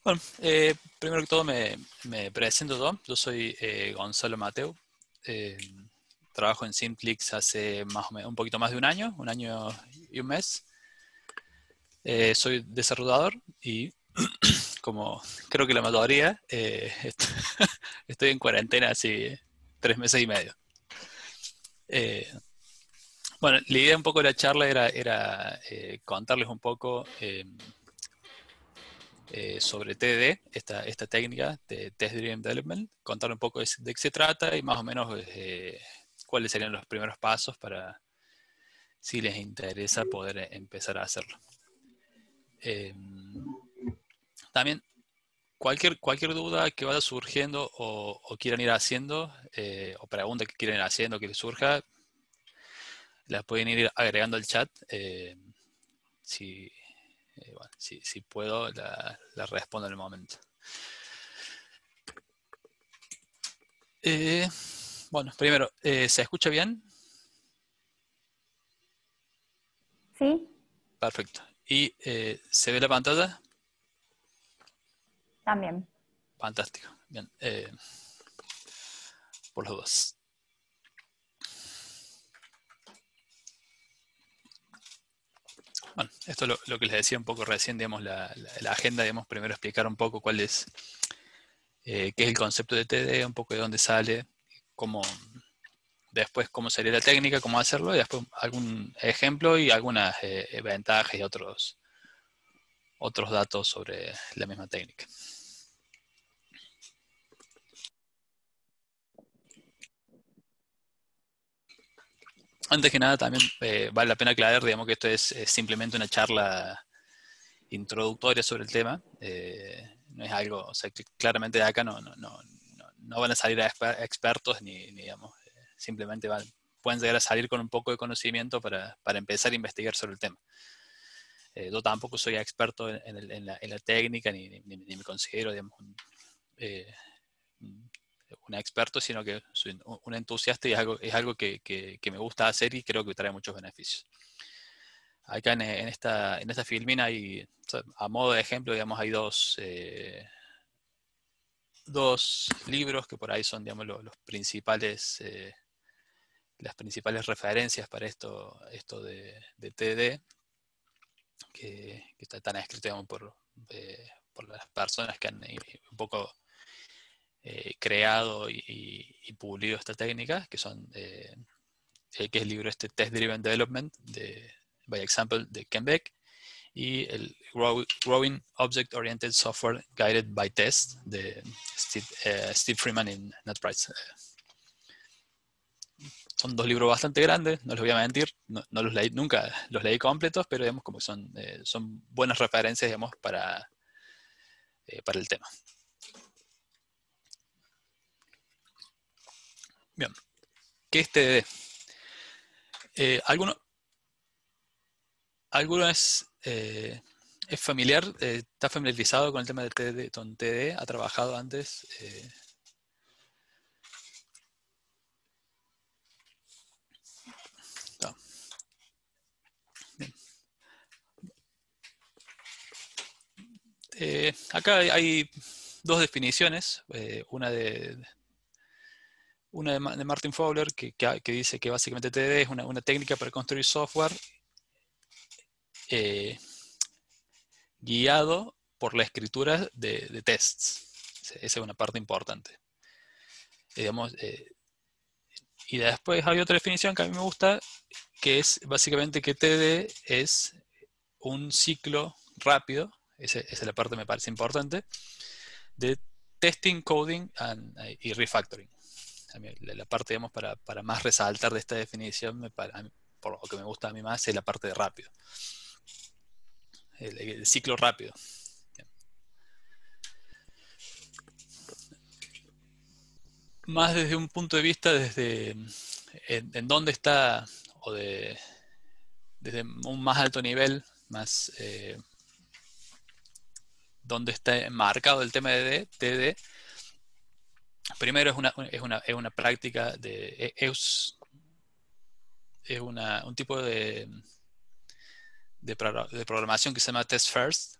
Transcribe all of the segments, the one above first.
Bueno, primero que todo me presento yo. Yo soy Gonzalo Mateu. Eh, Trabajo en Simplix hace más o menos, un poquito más de un año y un mes. Soy desarrollador y como creo que la mayoría, estoy en cuarentena hace 3 meses y medio. Eh, bueno, la idea un poco de la charla era contarles un poco sobre TDD, esta técnica de Test Driven Development, contar un poco de qué se trata y más o menos cuáles serían los primeros pasos para, si les interesa, poder empezar a hacerlo. Eh, También, cualquier duda que vaya surgiendo o quieran ir haciendo, o pregunta que quieran ir haciendo que les surja, las pueden ir agregando al chat. Si, bueno, si puedo, la respondo en el momento. Bueno, primero, ¿se escucha bien? Sí, Perfecto. ¿Y se ve la pantalla? también. Fantástico. Bien. Por los dos. Bueno, esto es lo que les decía un poco recién, digamos, la agenda, digamos, primero explicar un poco cuál es, qué es el concepto de TD, un poco de dónde sale, cómo, después cómo sería la técnica, cómo hacerlo, y después algún ejemplo y algunas ventajas y otros datos sobre la misma técnica. Antes que nada, también vale la pena aclarar, digamos, que esto es simplemente una charla introductoria sobre el tema. No es algo, o sea, que claramente de acá no van a salir expertos ni digamos, simplemente pueden llegar a salir con un poco de conocimiento para empezar a investigar sobre el tema. Yo tampoco soy experto en la técnica, ni me considero, digamos, eh, un experto, sino que soy un entusiasta y es algo que me gusta hacer y creo que trae muchos beneficios. Acá en esta filmina hay, o sea, a modo de ejemplo, digamos, hay dos libros que por ahí son, digamos, los principales, las principales referencias para esto de TD, que están escritos, digamos, por las personas que han un poco creado y pulido esta técnica, que son, que es el libro este Test Driven Development by Example de Ken Beck, y el Growing Object Oriented Software Guided by Test de Steve Freeman y Nat Price. Son dos libros bastante grandes, no les voy a mentir, no los leí, nunca los leí completos, pero digamos como son buenas referencias, digamos, para el tema. Bien, ¿qué es TDD? ¿Alguno es familiar, está familiarizado con el tema de TDD, con TDD? ¿Ha trabajado antes? No. Acá hay dos definiciones, una de Martin Fowler que dice que básicamente TDD es una técnica para construir software eh, guiado por la escritura de tests. Esa es una parte importante. Digamos, y después hay otra definición que a mí me gusta, que es básicamente que TDD es un ciclo rápido, esa es la parte que me parece importante, de testing, coding y refactoring. La parte, digamos, para más resaltar de esta definición, por lo que me gusta a mí más, es la parte de rápido. El ciclo rápido. Más desde un punto de vista, desde en dónde está, o desde un más alto nivel, más dónde está marcado el tema de TD. Primero es una práctica es un tipo de programación que se llama test first,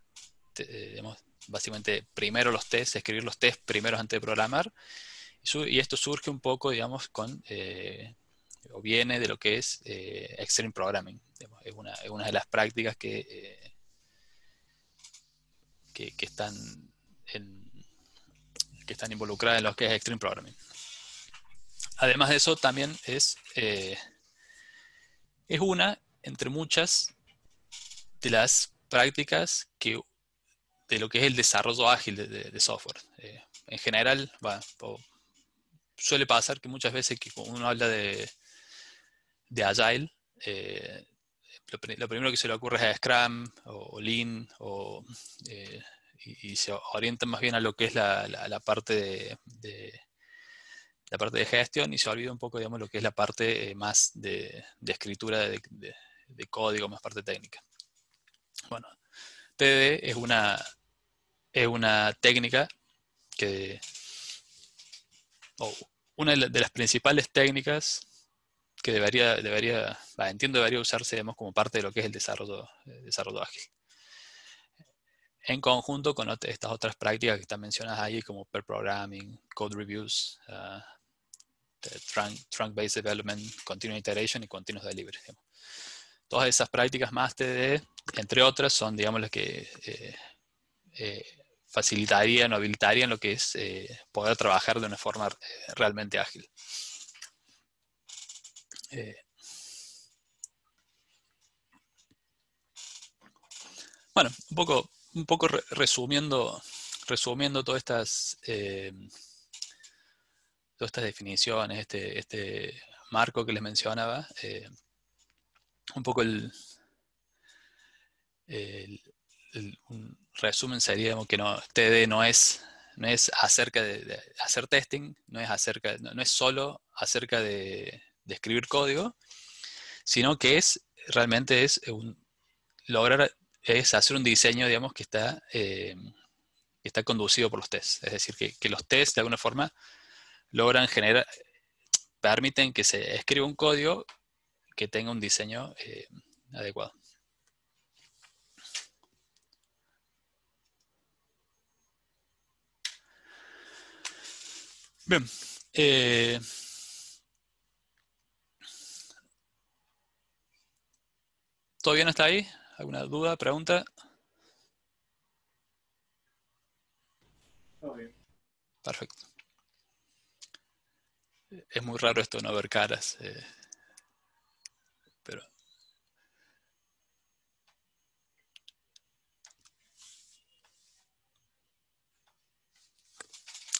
digamos, básicamente primero los tests, escribir los tests primeros antes de programar. Y esto surge un poco, digamos, o viene de lo que es Extreme Programming. Digamos, es una de las prácticas que están que están involucradas en lo que es Extreme Programming. Además de eso, también es una entre muchas de las prácticas de lo que es el desarrollo ágil de software. En general, suele pasar que muchas veces que cuando uno habla de Agile, lo primero que se le ocurre es Scrum o Lean, y se orientan más bien a lo que es la parte la parte de gestión, y se olvida un poco, digamos, lo que es la parte más de escritura de código, más parte técnica. Bueno, TDD es una técnica una de las principales técnicas que entiendo debería usarse, digamos, como parte de lo que es el desarrollo ágil. En conjunto con estas otras prácticas que están mencionadas ahí, como pair programming, code reviews, trunk-based development, continuous iteration y continuous delivery. Digamos. Todas esas prácticas más TDD, entre otras, son, digamos, las que facilitarían o habilitarían lo que es poder trabajar de una forma realmente ágil. Bueno, un poco resumiendo todas estas definiciones, este marco que les mencionaba, un poco un resumen sería, digamos, que TD no es acerca de hacer testing, no es solo acerca de escribir código, sino que realmente es hacer un diseño, digamos, que está conducido por los tests. Es decir, que los tests de alguna forma permiten que se escriba un código que tenga un diseño adecuado. Bien. ¿Todo bien hasta ahí? ¿Alguna duda, pregunta? Todo bien. Perfecto. Es muy raro esto, no ver caras. Pero...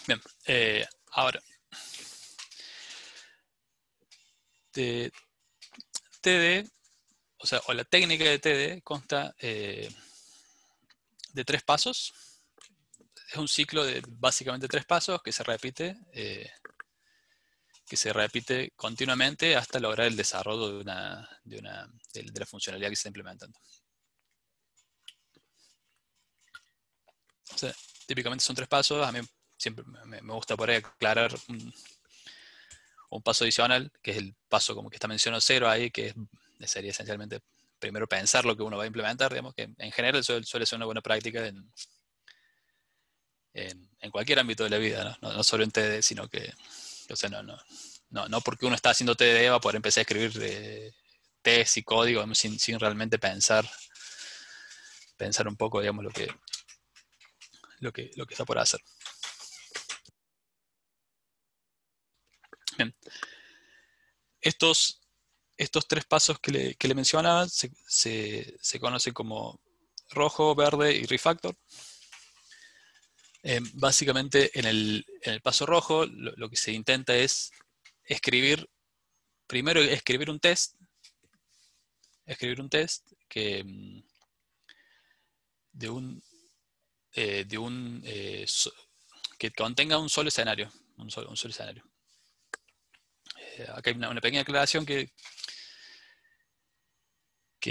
Bien. Ahora. TD, o la técnica de TD consta de 3 pasos. Es un ciclo de básicamente 3 pasos que se repite continuamente hasta lograr el desarrollo de la funcionalidad que se está implementando. O sea, típicamente son 3 pasos. A mí siempre me gusta por ahí aclarar un paso adicional, que es el paso como que está mencionado 0 ahí, que sería esencialmente primero pensar lo que uno va a implementar, digamos, que en general suele ser una buena práctica en cualquier ámbito de la vida, ¿no? No solo en TD, sino que, o sea, no porque uno está haciendo TD va a poder empezar a escribir test y código sin realmente pensar un poco, digamos, lo que está por hacer. Bien. Estos 3 pasos que le mencionaba se conocen como rojo, verde y refactor. Básicamente en el paso rojo lo que se intenta es primero escribir un test que que contenga un solo escenario. Acá hay una pequeña aclaración que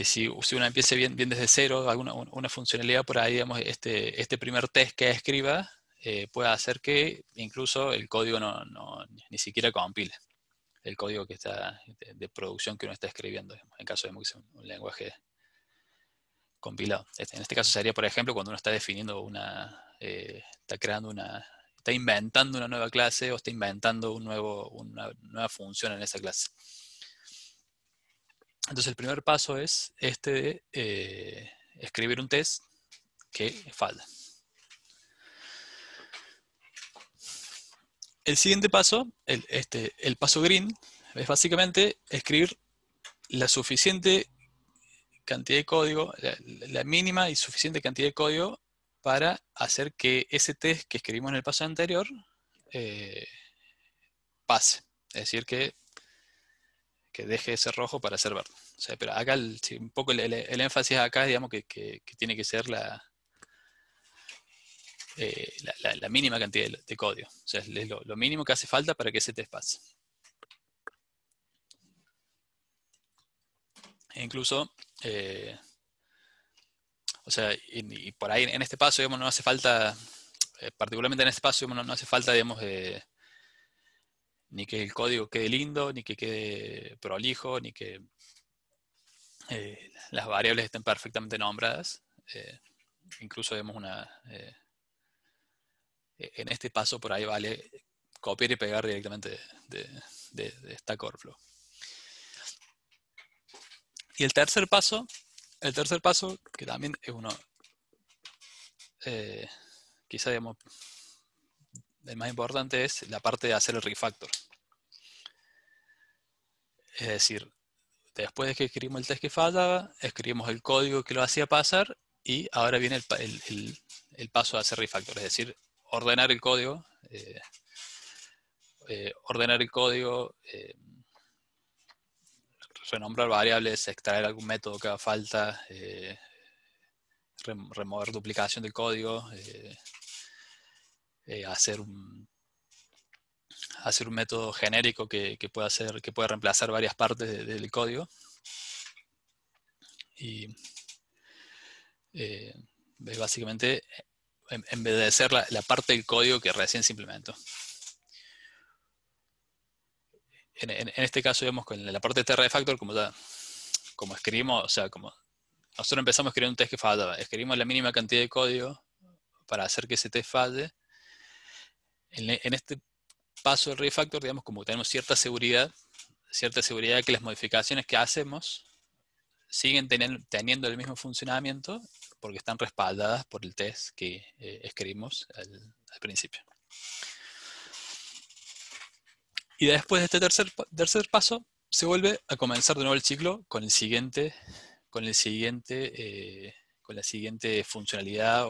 si uno empieza bien desde cero, una funcionalidad por ahí, digamos, este primer test que escriba puede hacer que incluso el código ni siquiera compile. El código que está de producción que uno está escribiendo, en caso de que sea un lenguaje compilado. En este caso sería, por ejemplo, cuando uno está definiendo está creando está inventando una nueva clase o está inventando una nueva función en esa clase. Entonces el primer paso es este de escribir un test que falta. El siguiente paso, el paso green, es básicamente escribir la suficiente cantidad de código, la mínima y suficiente cantidad de código para hacer que ese test que escribimos en el paso anterior pase. Es decir, que deje de ser rojo para ser verde. O sea, pero acá un poco el énfasis acá es, digamos, que tiene que ser la mínima cantidad de código. O sea, es lo mínimo que hace falta para que ese test pase. E incluso, o sea, y por ahí en este paso, digamos, no hace falta, particularmente en este paso, digamos, no hace falta, digamos, ni que el código quede lindo, ni que quede prolijo, ni que las variables estén perfectamente nombradas. Incluso, digamos, en este paso por ahí vale copiar y pegar directamente de Stack Overflow. Y el tercer paso, que también es uno, quizá, digamos, el más importante, es la parte de hacer el refactor. Es decir, después de que escribimos el test que fallaba, escribimos el código que lo hacía pasar y ahora viene el paso de hacer refactor, es decir, ordenar el código, renombrar variables, extraer algún método que haga falta, remover duplicación del código, hacer un método genérico que pueda reemplazar varias partes del código. Y básicamente embedecer la parte del código que recién se implementó. En este caso, vemos con la parte de T-Refactor, como escribimos, o sea, como nosotros empezamos a escribir un test que fallaba, escribimos la mínima cantidad de código para hacer que ese test falle. En este paso del refactor, digamos, como tenemos cierta seguridad que las modificaciones que hacemos siguen teniendo el mismo funcionamiento porque están respaldadas por el test que escribimos al principio. Y después de este tercer paso, se vuelve a comenzar de nuevo el ciclo con la siguiente funcionalidad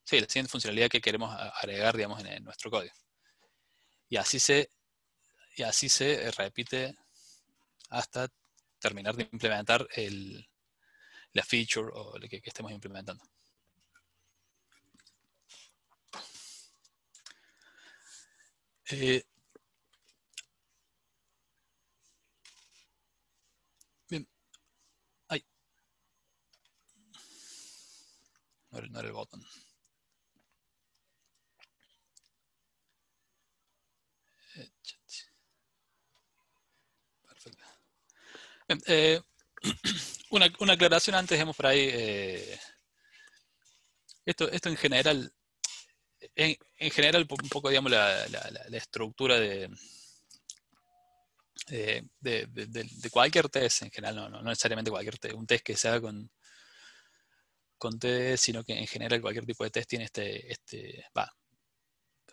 sí, la siguiente funcionalidad que queremos agregar, digamos, en nuestro código. Y así se repite hasta terminar de implementar la feature o lo que estemos implementando. Bien. Ay. No era el botón. Perfecto. Bien, una aclaración antes, digamos, por ahí. Esto en general, un poco, digamos, la estructura de cualquier test en general, no necesariamente cualquier test, un test que se haga con test, sino que en general cualquier tipo de test tiene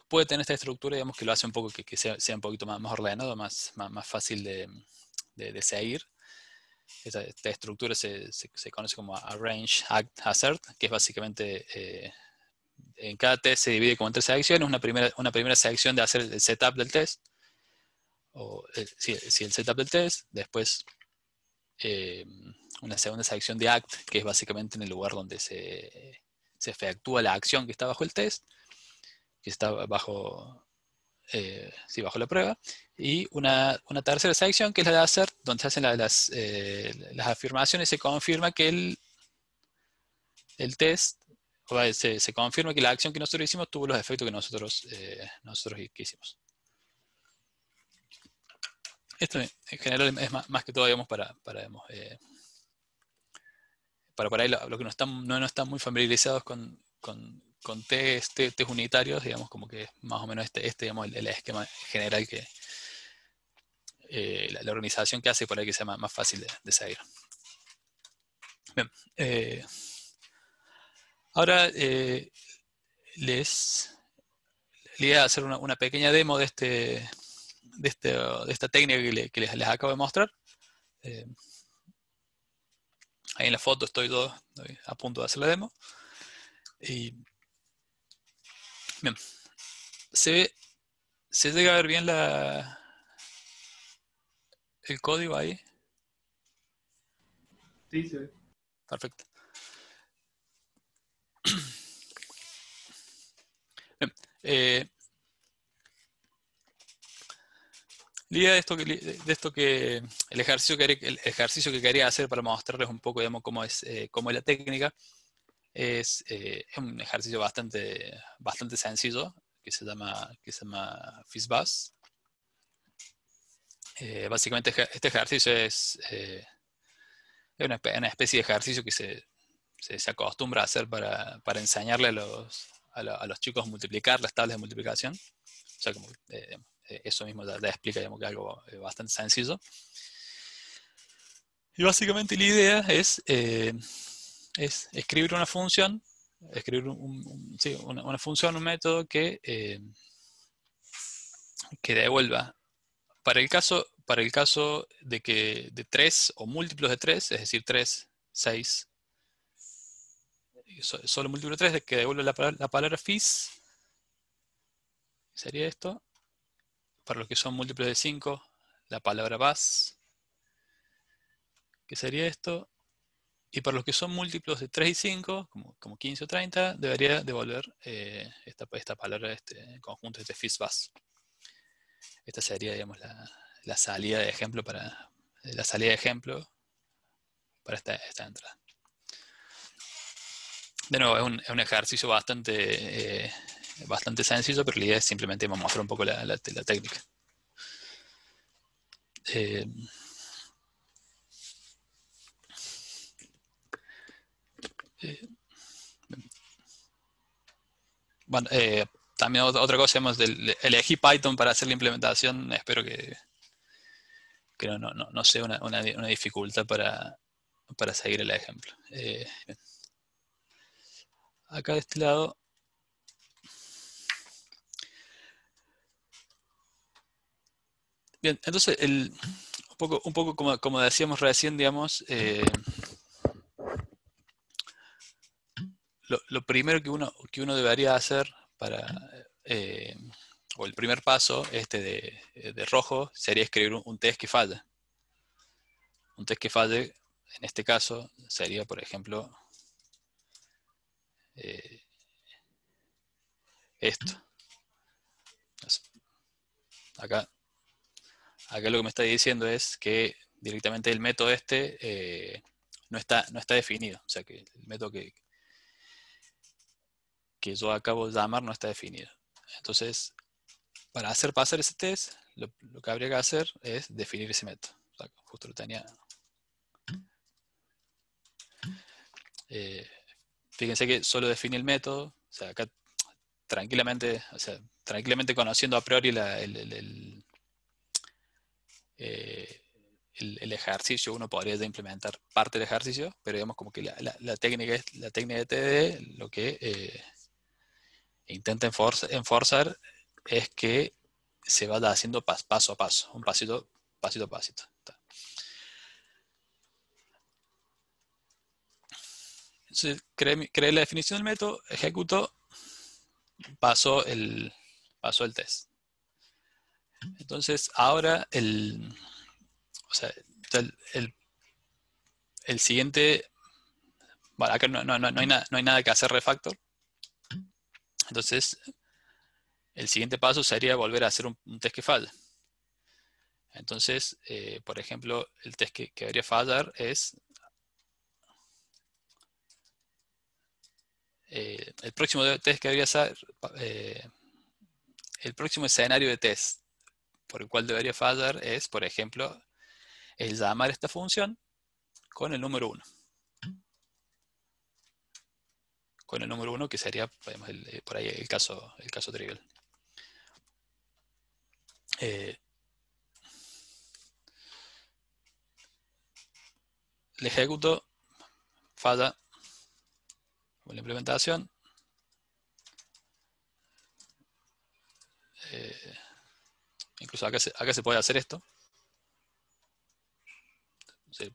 puede tener esta estructura, digamos, que lo hace un poco que sea un poquito más ordenado, más fácil de seguir. Esta estructura se conoce como Arrange, Act, Assert, que es básicamente en cada test se divide como en 3 secciones. Una primera sección de hacer el setup del test, o el setup del test, después una segunda sección de act, que es básicamente en el lugar donde se efectúa la acción que está bajo el test, que está bajo la prueba, y una tercera sección que es la de assert, donde se hacen las afirmaciones, se confirma que el test, se confirma que la acción que nosotros hicimos tuvo los efectos que nosotros hicimos. Esto en general es más que todo, digamos, para por ahí lo que no están muy familiarizados con test unitarios, digamos, como que más o menos digamos, el esquema general que la organización que hace por ahí que sea más fácil de seguir. Bien, ahora les voy a hacer una pequeña demo de esta técnica que les acabo de mostrar. Ahí en la foto estoy a punto de hacer la demo. Y bien, se llega a ver bien el código ahí. Sí, se ve. Perfecto. Bien, la idea de esto que el ejercicio que quería hacer para mostrarles un poco, digamos, cómo es la técnica, es un ejercicio bastante sencillo que se llama FizzBuzz. Básicamente este ejercicio es una especie de ejercicio que se acostumbra a hacer para enseñarle a los chicos a multiplicar las tablas de multiplicación. O sea, como, eso mismo ya explica, digamos, que algo bastante sencillo. Y básicamente la idea es escribir una función, una función, un método que devuelva, para el caso de 3 o múltiplos de 3, es decir, 3, 6, solo múltiplo de 3, que devuelve la palabra fizz, sería esto. Para los que son múltiplos de 5, la palabra buzz, que sería esto. Y para los que son múltiplos de 3 y 5, como 15 o 30, debería devolver esta palabra, este conjunto, este FizzBuzz. Esta sería, digamos, la salida de ejemplo para esta entrada. De nuevo, es un ejercicio bastante sencillo, pero la idea es simplemente mostrar un poco la técnica. Bueno, también otra cosa, elegí Python para hacer la implementación. Espero que no sea una dificultad para seguir el ejemplo. Acá de este lado, bien, entonces un poco como decíamos recién, digamos, lo primero que uno debería hacer o el primer paso de rojo sería escribir un test que falle. Un test que falle, en este caso, sería, por ejemplo, esto. Acá lo que me está diciendo es que directamente el método no está definido. O sea, que el método que yo acabo de llamar no está definido. Entonces, para hacer pasar ese test, lo que habría que hacer es definir ese método. O sea, justo lo tenía. Fíjense que solo define el método. O sea, acá tranquilamente conociendo a priori el ejercicio, uno podría ya implementar parte del ejercicio, pero digamos como que la técnica de TDD lo que intenta enforzar es que se vaya haciendo paso a paso, un pasito a pasito. Entonces, creé la definición del método, ejecuto, paso el test. Entonces, ahora el siguiente, bueno, acá no hay nada que hacer refactor. Entonces, el siguiente paso sería volver a hacer un test que falle. Entonces, por ejemplo, el test que debería fallar es el próximo test que debería ser el próximo escenario de test por el cual debería fallar es, por ejemplo, el llamar esta función con el número 1. con el número 1, que sería por ahí el caso trivial. Le ejecuto, falla con la implementación. Incluso acá se puede hacer esto. Se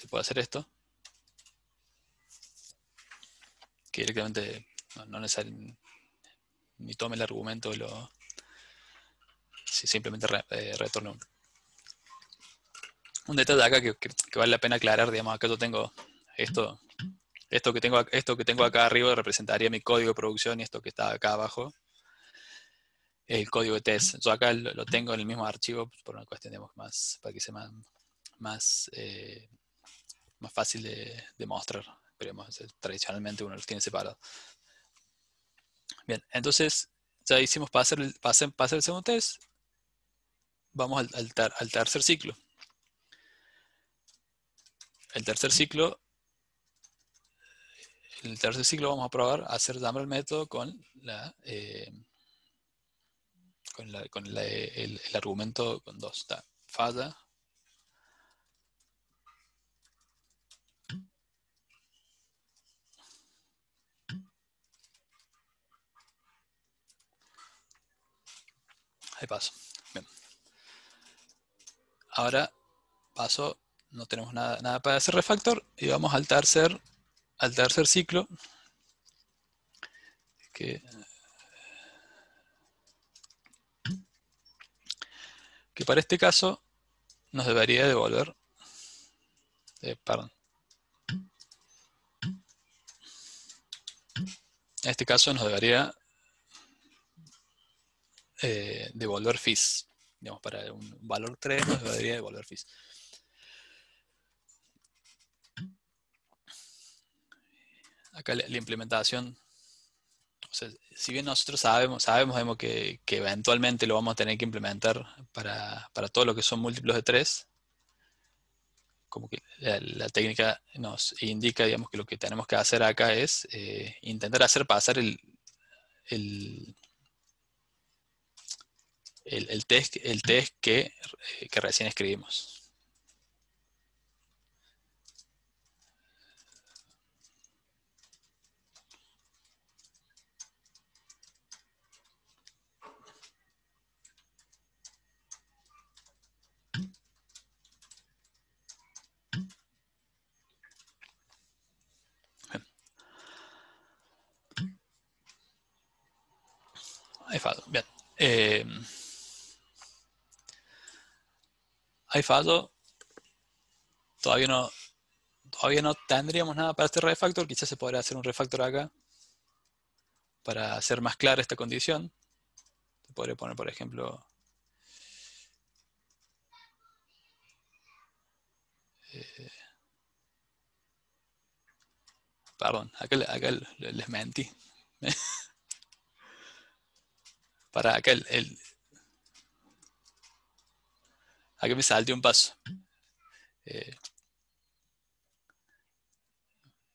puede hacer esto. Que directamente no necesariamente ni tome el argumento si simplemente retorne un detalle acá que vale la pena aclarar. Digamos, acá yo tengo esto que tengo acá arriba representaría mi código de producción, y esto que está acá abajo el código de test. Yo acá lo tengo en el mismo archivo por una cuestión, digamos, para que sea más fácil de mostrar. Pero tradicionalmente uno los tiene separados. Bien, entonces ya hicimos pasar el segundo test. Vamos al tercer ciclo. El tercer ciclo vamos a probar a hacer llamar al método con el argumento con 2. Falla. Ahí paso. Bien. Ahora paso, no tenemos nada para hacer refactor, y vamos al tercer ciclo, que para este caso nos debería devolver, perdón, en este caso nos debería devolver fees. Digamos, para un valor 3 nos debería devolver fees. Acá la implementación, o sea, si bien nosotros sabemos que eventualmente lo vamos a tener que implementar para todo lo que son múltiplos de 3, como que la técnica nos indica, digamos, que lo que tenemos que hacer acá es intentar hacer pasar el test que recién escribimos. Hay fallo. Bien. Hay fallo. Todavía no tendríamos nada para este refactor. Quizás se podrá hacer un refactor acá para hacer más clara esta condición. Se podría poner, por ejemplo, perdón, acá les mentí. Para acá acá me salté un paso.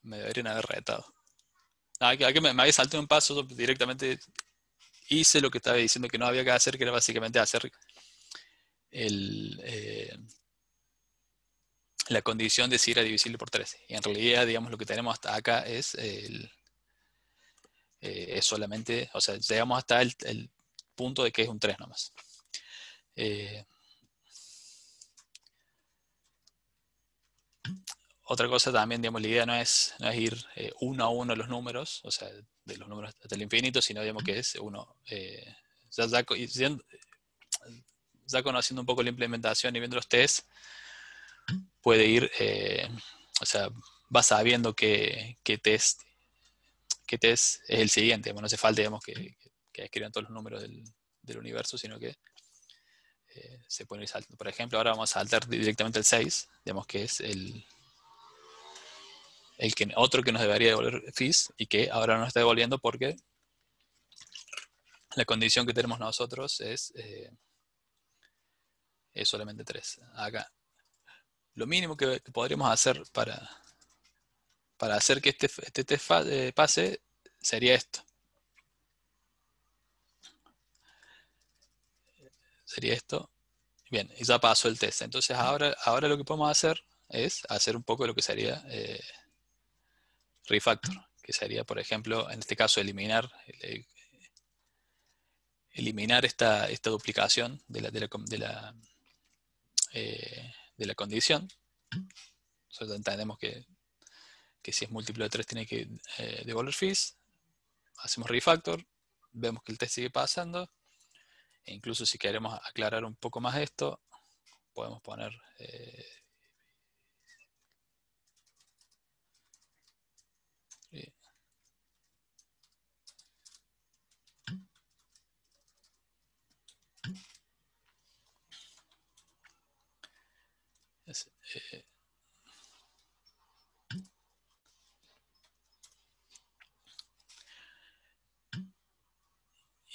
Me deberían haber retado. Aquí me había saltado un paso. Yo directamente hice lo que estaba diciendo que no había que hacer, que era básicamente hacer la condición de si era divisible por 3. Y en realidad, digamos, lo que tenemos hasta acá es solamente, o sea, llegamos hasta el punto de que es un 3 nomás. Otra cosa también, digamos, la idea no es ir uno a uno los números, o sea, de los números hasta el infinito, sino, digamos, que es uno, ya conociendo un poco la implementación y viendo los tests, puede ir, o sea, va sabiendo qué test es el siguiente. Bueno, no hace falta, digamos, que escriban todos los números del universo, sino que se puede ir saltando. Por ejemplo, ahora vamos a saltar directamente el 6, digamos, que es otro que nos debería devolver fees, y que ahora no nos está devolviendo porque la condición que tenemos nosotros es solamente 3. Acá lo mínimo que podríamos hacer para hacer que este test pase sería esto. Sería esto. Bien, y ya pasó el test. Entonces ahora lo que podemos hacer es hacer un poco de lo que sería refactor, que sería, por ejemplo, en este caso, eliminar esta duplicación de la condición. Nosotros entendemos que si es múltiplo de 3 tiene que devolver fees. Hacemos refactor, vemos que el test sigue pasando, e incluso si queremos aclarar un poco más esto, podemos poner eh,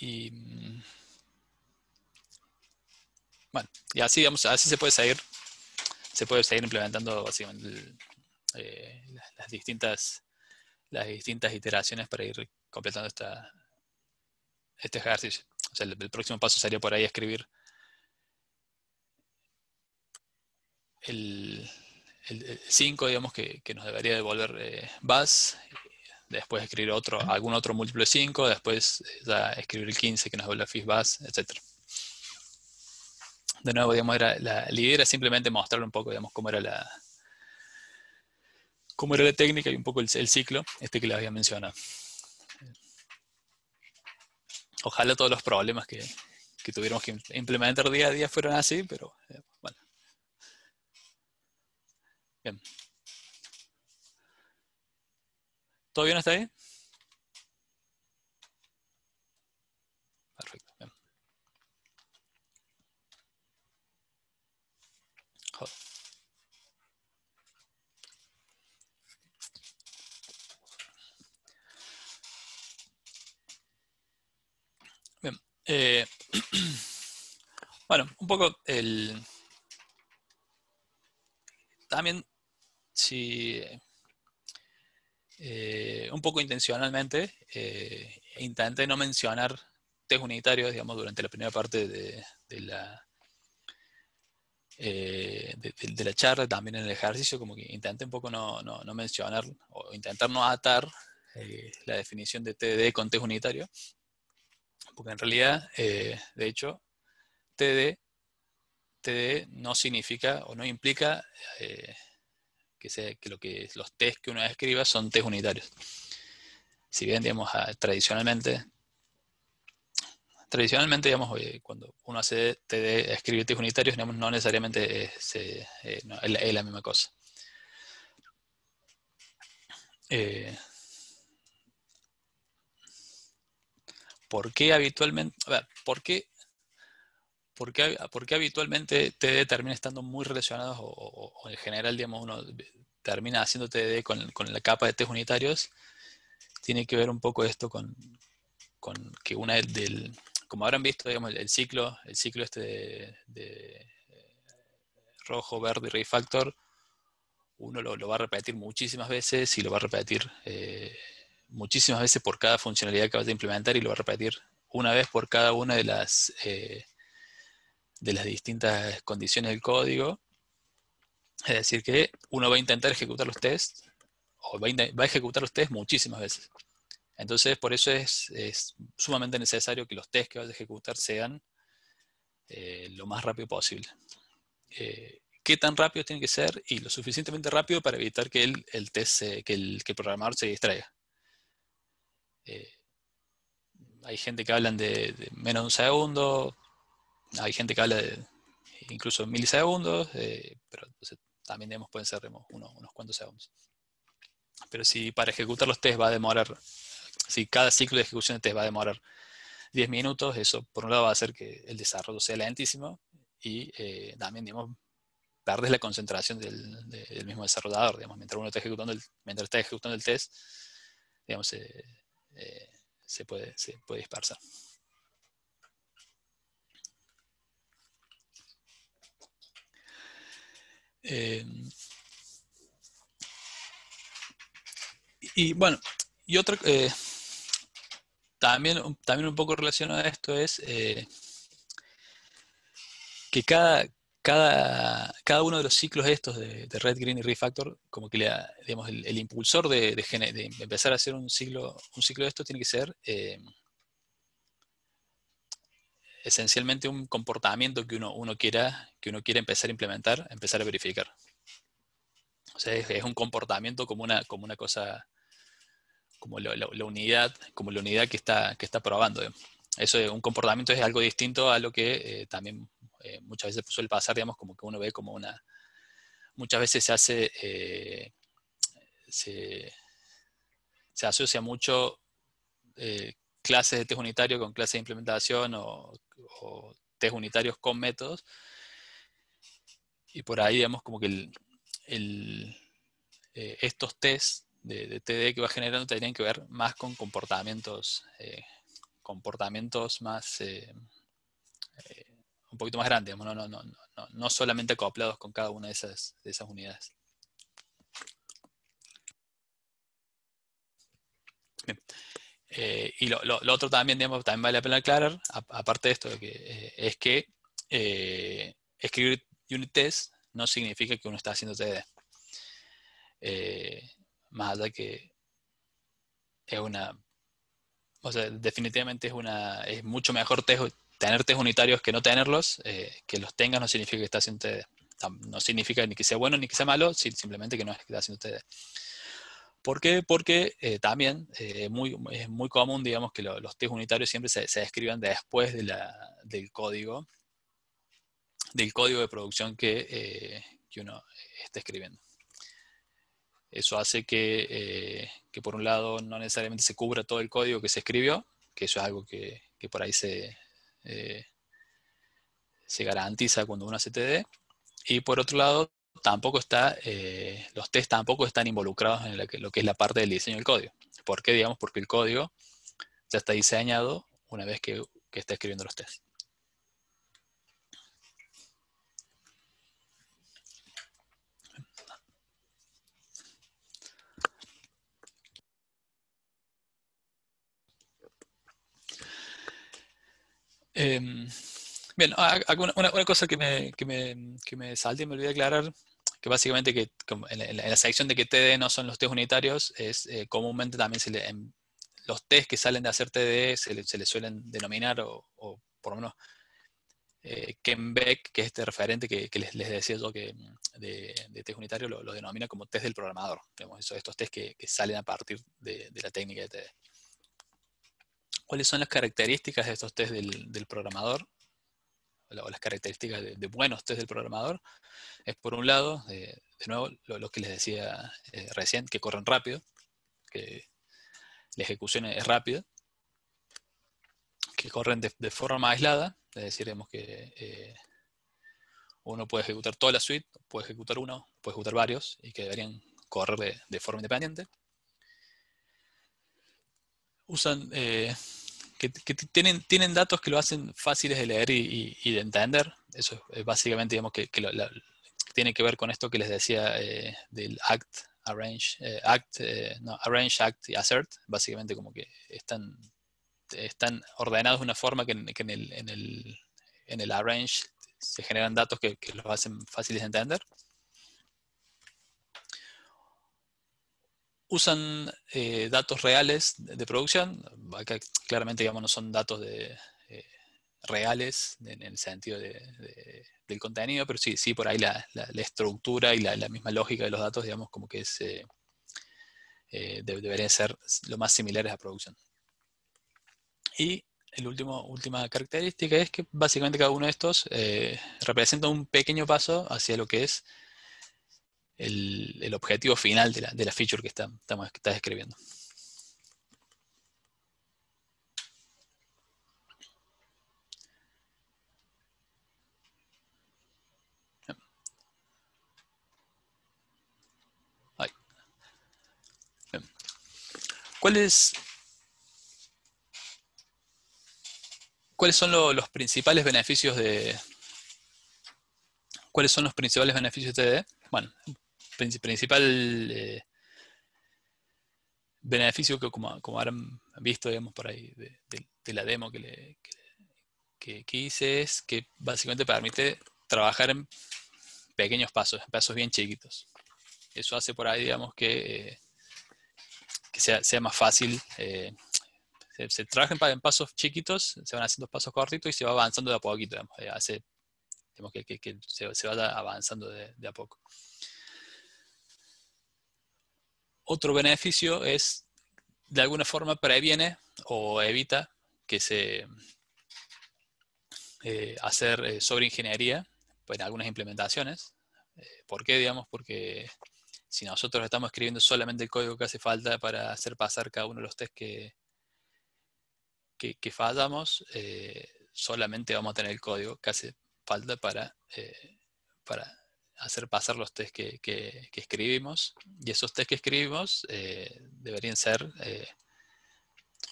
y bueno, y así, digamos, así se puede seguir implementando básicamente las distintas iteraciones para ir completando este ejercicio. O sea, el próximo paso sería por ahí escribir el 5, digamos, que nos debería devolver bus, después escribir algún otro múltiplo de 5, después ya escribir el 15 que nos devuelve fees bus, etc. De nuevo, digamos, la idea era simplemente mostrar un poco, digamos, cómo era la técnica y un poco el ciclo, que les había mencionado. Ojalá todos los problemas que tuviéramos que implementar día a día fueran así, pero bueno. Bien. ¿Todo bien hasta ahí? Perfecto. Bien. Joder. Bien. Bueno, un poco también, si un poco intencionalmente, intenté no mencionar test unitarios, digamos, durante la primera parte de la charla, también en el ejercicio, como que intenté un poco no mencionar o intentar no atar la definición de TDD con test unitario, porque en realidad, de hecho, TDD no significa o no implica que los test que uno escriba son test unitarios. Si bien, digamos, tradicionalmente, digamos, cuando uno hace TD, escribe test unitarios, digamos, no necesariamente es la misma cosa. ¿Por qué habitualmente, por qué habitualmente TD termina estando muy relacionados o en general, digamos, uno termina haciendo TD con la capa de test unitarios? Tiene que ver un poco esto con que como habrán visto, digamos, el ciclo de rojo, verde y refactor, uno lo va a repetir muchísimas veces y lo va a repetir muchísimas veces por cada funcionalidad que vaya a implementar, y lo va a repetir una vez por cada una de las distintas condiciones del código. Es decir, que uno va a intentar ejecutar los tests, o va a ejecutar los tests muchísimas veces. Entonces, por eso es sumamente necesario que los tests que vaya a ejecutar sean lo más rápido posible. ¿Qué tan rápido tiene que ser? Y lo suficientemente rápido para evitar que el programador se distraiga. Hay gente que hablan de menos de un segundo, hay gente que habla de incluso milisegundos, pero entonces, también, digamos, pueden ser unos cuantos segundos. Pero si para ejecutar los tests va a demorar, si cada ciclo de ejecución de test va a demorar 10 minutos, eso por un lado va a hacer que el desarrollo sea lentísimo, y también, digamos, perdes la concentración del mismo desarrollador, digamos, mientras está ejecutando el test, digamos, se puede dispersar. Eh, y bueno, y otro, también un poco relacionado a esto es que cada uno de los ciclos estos de Red, Green y Refactor, como que digamos, el impulsor de empezar a hacer un ciclo de esto tiene que ser esencialmente un comportamiento que uno quiera empezar a implementar, empezar a verificar. O sea, es un comportamiento como una cosa, como la unidad que está probando. Eso, un comportamiento es algo distinto a lo que también muchas veces suele pasar, digamos, como que uno ve como muchas veces se, se asocia mucho clases de test unitario con clases de implementación o test unitarios con métodos, y por ahí, digamos, como que estos tests de TD que va generando tendrían que ver más con comportamientos más un poquito más grandes, no solamente acoplados con cada una de esas unidades. Bien. Y lo otro también, digamos, también vale la pena aclarar, aparte de esto, es que escribir unit test no significa que uno está haciendo TD. Más allá que es o sea, definitivamente es mucho mejor tener test unitarios que no tenerlos. Que los tengas no significa que estás haciendo TD. No significa ni que sea bueno ni que sea malo, simplemente que no es que estás haciendo TD. ¿Por qué? Porque también es muy común, digamos, que los test unitarios siempre se escriban después del código de producción que uno está escribiendo. Eso hace que por un lado no necesariamente se cubra todo el código que se escribió, que eso es algo que por ahí eh, se garantiza cuando uno hace TD, y por otro lado los tests tampoco están involucrados en lo que es la parte del diseño del código. ¿Por qué? Digamos, porque el código ya está diseñado una vez que está escribiendo los tests. Bien, una cosa que me salté y me olvidé aclarar, que básicamente en la sección de que TD no son los test unitarios, es comúnmente también los test que salen de hacer TD se le suelen denominar, o por lo menos Ken Beck, que es este referente que les decía yo que de test unitario, lo denomina como test del programador. Digamos, estos test que salen a partir de la técnica de TD. ¿Cuáles son las características de estos test del programador? O las características de buenos test del programador? Es, por un lado, de nuevo, lo que les decía recién, que corren rápido, que la ejecución es rápida, que corren de forma aislada, es decir, digamos que uno puede ejecutar toda la suite, puede ejecutar uno, puede ejecutar varios, y que deberían correr de forma independiente. Usan que tienen datos que lo hacen fáciles de leer y de entender. Eso es básicamente, digamos, que tiene que ver con esto que les decía del arrange, act y assert. Básicamente como que están ordenados de una forma que en el arrange se generan datos que los hacen fáciles de entender. Usan datos reales de producción. Acá claramente, digamos, no son datos reales en el sentido del contenido, pero sí por ahí la estructura y la misma lógica de los datos, digamos, como que deberían ser lo más similares a producción. Y la última característica es que básicamente cada uno de estos representa un pequeño paso hacia lo que es el objetivo final de la feature que estás escribiendo. ¿Cuáles son los principales beneficios de TD? bueno, principal beneficio como habrán visto, digamos, por ahí de la demo que hice es que básicamente permite trabajar en pequeños pasos bien chiquitos. Eso hace por ahí, digamos, que sea más fácil. Se trabaja en pasos chiquitos, se van haciendo pasos cortitos y se va avanzando de a poquito, digamos, hace digamos, que se vaya avanzando de a poco. Otro beneficio es, de alguna forma, previene o evita que hacer sobreingeniería en algunas implementaciones. ¿Por qué? Digamos, porque si nosotros estamos escribiendo solamente el código que hace falta para hacer pasar cada uno de los tests que fallamos, solamente vamos a tener el código que hace falta para hacer pasar los tests que escribimos. Y esos tests que escribimos deberían ser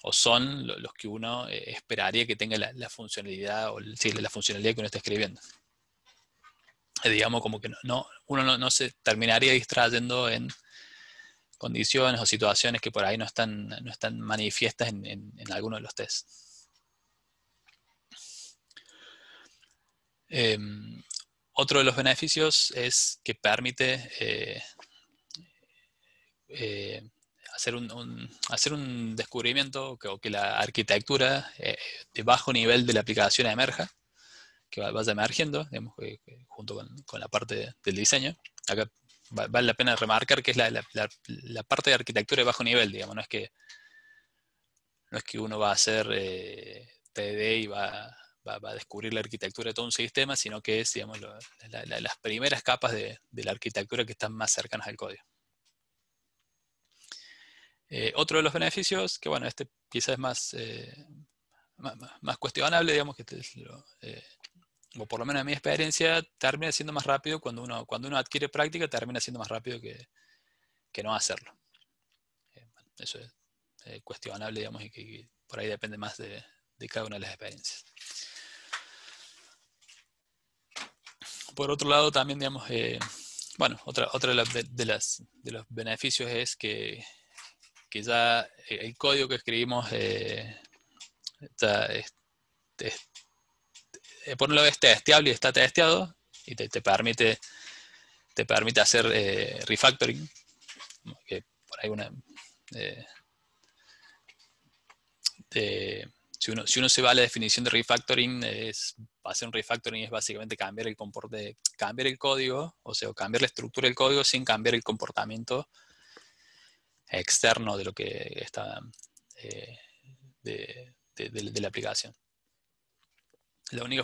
o son los que uno esperaría que tenga la funcionalidad o sí, la funcionalidad que uno está escribiendo. Digamos como que uno no se terminaría distrayendo en condiciones o situaciones que por ahí no están manifiestas en alguno de los tests. Otro de los beneficios es que permite hacer un descubrimiento o que la arquitectura de bajo nivel de la aplicación emerja, que vaya emergiendo, digamos, junto con la parte del diseño. Acá vale la pena remarcar que es la parte de arquitectura de bajo nivel, digamos, no es que uno va a hacer TD y va a descubrir la arquitectura de todo un sistema, sino que es, digamos, las primeras capas de la arquitectura que están más cercanas al código. Otro de los beneficios, que bueno, este quizás es más cuestionable, digamos, o por lo menos en mi experiencia, termina siendo más rápido cuando uno adquiere práctica, termina siendo más rápido que no hacerlo. Bueno, eso es cuestionable, digamos, y que por ahí depende más de cada una de las experiencias. Por otro lado, también, digamos, bueno, otra de los beneficios es que ya el código que escribimos por un lado es testeable y está testeado y te permite hacer refactoring, que por ahí si uno se va a la definición de refactoring, hacer un refactoring es básicamente cambiar el código, o sea, cambiar la estructura del código sin cambiar el comportamiento externo de lo que está de la aplicación. La única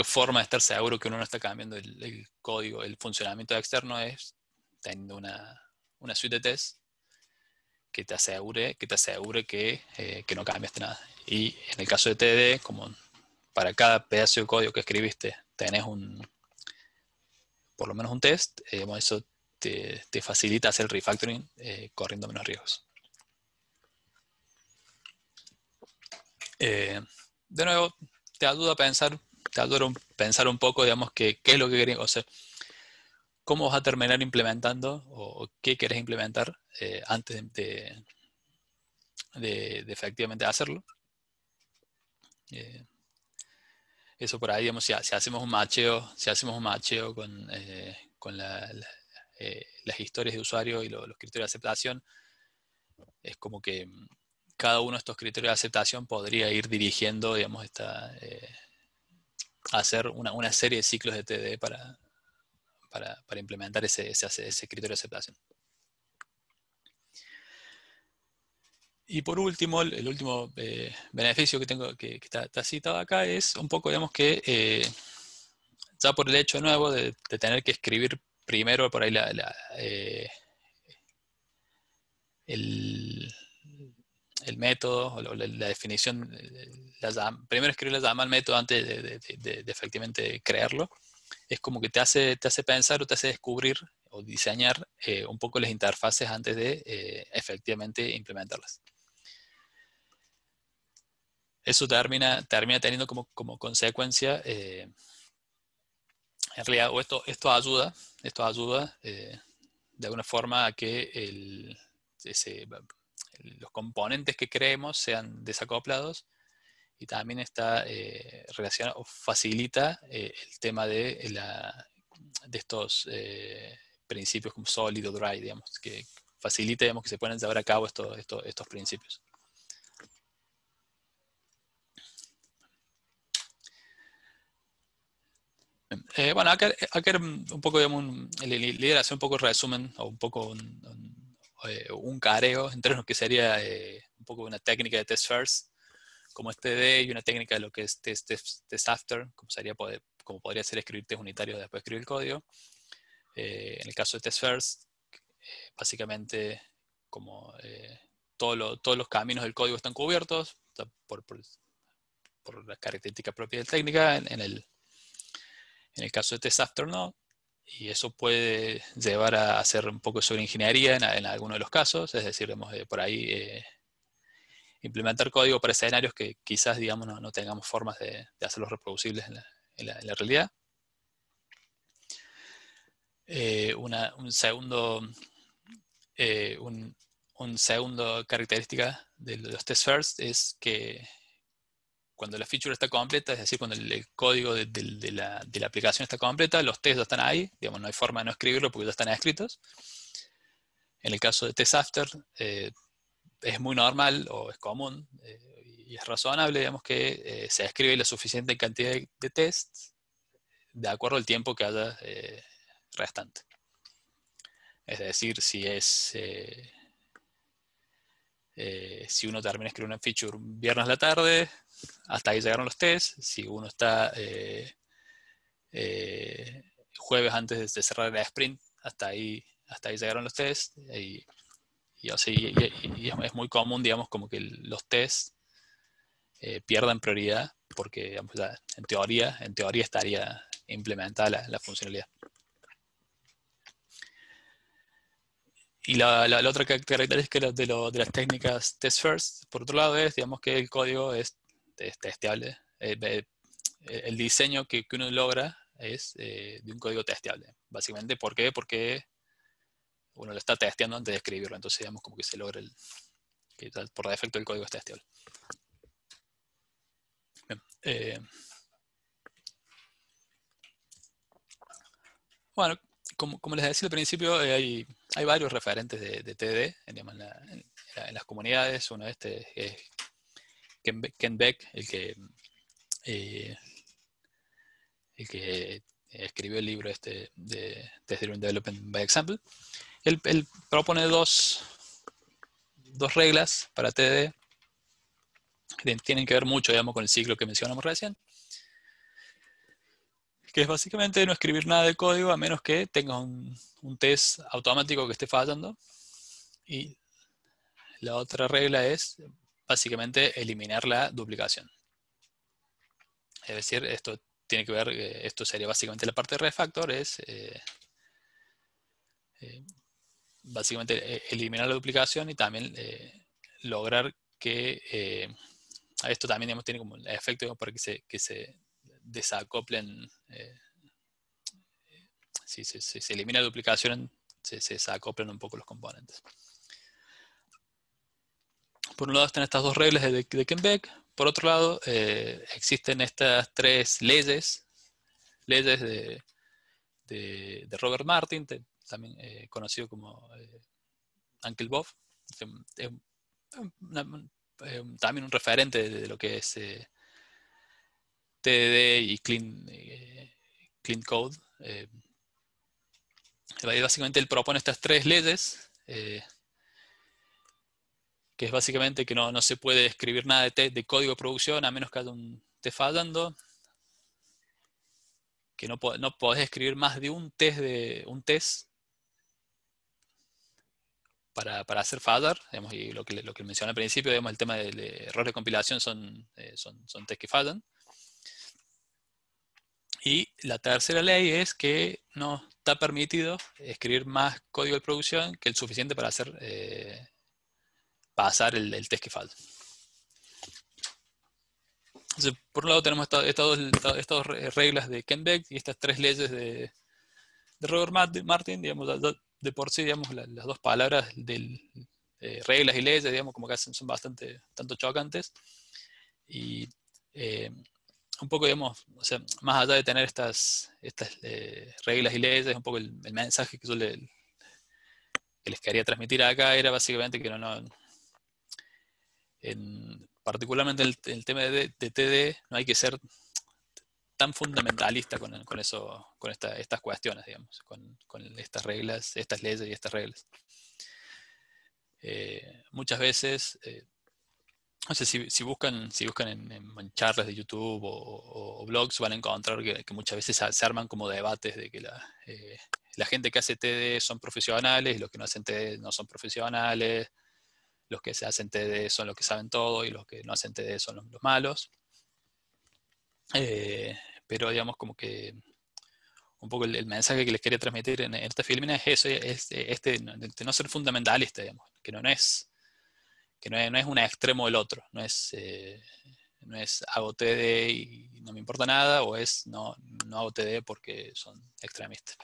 forma de estar seguro que uno no está cambiando el código, el funcionamiento externo, es teniendo una suite de test que te asegure que no cambiaste nada. Y en el caso de TDD, como para cada pedazo de código que escribiste tenés por lo menos un test, eso te facilita hacer el refactoring corriendo menos riesgos. De nuevo, te ayuda a pensar un poco, digamos, qué es lo que querés, o sea, cómo vas a terminar implementando o qué querés implementar antes de efectivamente hacerlo. Eso por ahí, digamos, si hacemos un macheo con las historias de usuario y los criterios de aceptación, es como que cada uno de estos criterios de aceptación podría ir dirigiendo, digamos, hacer una serie de ciclos de TD para implementar ese criterio de aceptación. Y por último, el último beneficio que tengo que está citado acá es un poco, digamos, que ya por el hecho nuevo de tener que escribir primero por ahí el método o la definición, primero escribir la llama al método antes de efectivamente crearlo, es como que te hace pensar o te hace descubrir o diseñar un poco las interfaces antes de efectivamente implementarlas. Eso termina teniendo como consecuencia en realidad, o esto ayuda de alguna forma a que los componentes que creemos sean desacoplados, y también está relacionado o facilita el tema de estos principios como sólido, dry, digamos, que facilita, digamos, que se puedan llevar a cabo estos principios. Bueno, acá era un poco, digamos, la idea era hacer un poco de resumen o un poco un careo en términos que sería un poco una técnica de test first, como es TD, y una técnica de lo que es test after, como podría ser escribir test unitario después de escribir el código. En el caso de test first, básicamente como todos los caminos del código están cubiertos por las características propias de la técnica. En el caso de test after no, y eso puede llevar a hacer un poco sobre ingeniería en algunos de los casos, es decir, por ahí implementar código para escenarios que quizás, digamos, no tengamos formas de hacerlos reproducibles en la realidad. Un segundo característica de los test first es que cuando la feature está completa, es decir, cuando el código de la aplicación está completa, los tests ya están ahí, digamos, no hay forma de no escribirlo porque ya están escritos. En el caso de test after, es muy normal o es común y es razonable, digamos, que se escribe la suficiente cantidad de tests de acuerdo al tiempo que haya restante. Es decir, si uno termina de escribir una feature un viernes a la tarde, hasta ahí llegaron los tests. Si uno está jueves antes de cerrar el sprint, hasta ahí llegaron los tests. Y es muy común, digamos, como que los tests pierdan prioridad porque, digamos, ya en teoría estaría implementada la funcionalidad. Y la otra característica de las técnicas test first, por otro lado, es, digamos, que el código es testeable. El diseño que uno logra es de un código testeable. Básicamente, ¿por qué? Porque uno lo está testeando antes de escribirlo. Entonces, digamos, como que se logra que por defecto el código es testeable. Bien, bueno, como les decía al principio, hay varios referentes de TDD en las comunidades. Uno es Ken Beck, el que escribió el libro de Test Driven Development by Example. Él propone dos reglas para TDD que tienen que ver mucho, digamos, con el ciclo que mencionamos recién, que es básicamente no escribir nada de código a menos que tengas un test automático que esté fallando. Y la otra regla es básicamente eliminar la duplicación. Es decir, esto tiene que ver, esto sería básicamente la parte de refactor, es básicamente eliminar la duplicación y también lograr que esto también, digamos, tiene como el efecto para que se desacoplen. Si se elimina la duplicación, se desacoplan un poco los componentes. Por un lado están estas dos reglas de Ken Beck. Por otro lado, existen estas tres leyes de Robert Martin, también conocido como Uncle Bob. Es también un referente de lo que es TDD y Clean Code. Básicamente él propone estas tres leyes, que es básicamente que no se puede escribir nada de código de producción a menos que haya un test fallando, que no podés escribir más de un test para hacer fallar, digamos, y lo que mencioné al principio, digamos, el tema del error de compilación son tests que fallan. Y la tercera ley es que no está permitido escribir más código de producción que el suficiente para hacer pasar el test que falta. Entonces, por un lado tenemos estas dos reglas de Ken Beck y estas tres leyes de Robert Martin, digamos, de por sí, digamos, las dos palabras reglas y leyes, digamos, como que son bastante tanto chocantes. Y un poco, digamos, o sea, más allá de tener estas reglas y leyes, un poco el mensaje que que les quería transmitir acá era básicamente que particularmente el tema de TD, no hay que ser tan fundamentalista con eso, con estas cuestiones, digamos, con estas reglas, estas leyes y estas reglas. Muchas veces, no sé, si buscan en charlas de YouTube o blogs, van a encontrar que muchas veces se arman como debates de que la gente que hace TD son profesionales y los que no hacen TD no son profesionales, los que se hacen TD son los que saben todo y los que no hacen TD son los malos. Pero digamos como que un poco el mensaje que les quería transmitir en esta filmina es eso, es de no ser fundamentalista, digamos, que no es un extremo del otro, no es hago TD y no me importa nada, o es no hago TD porque son extremistas.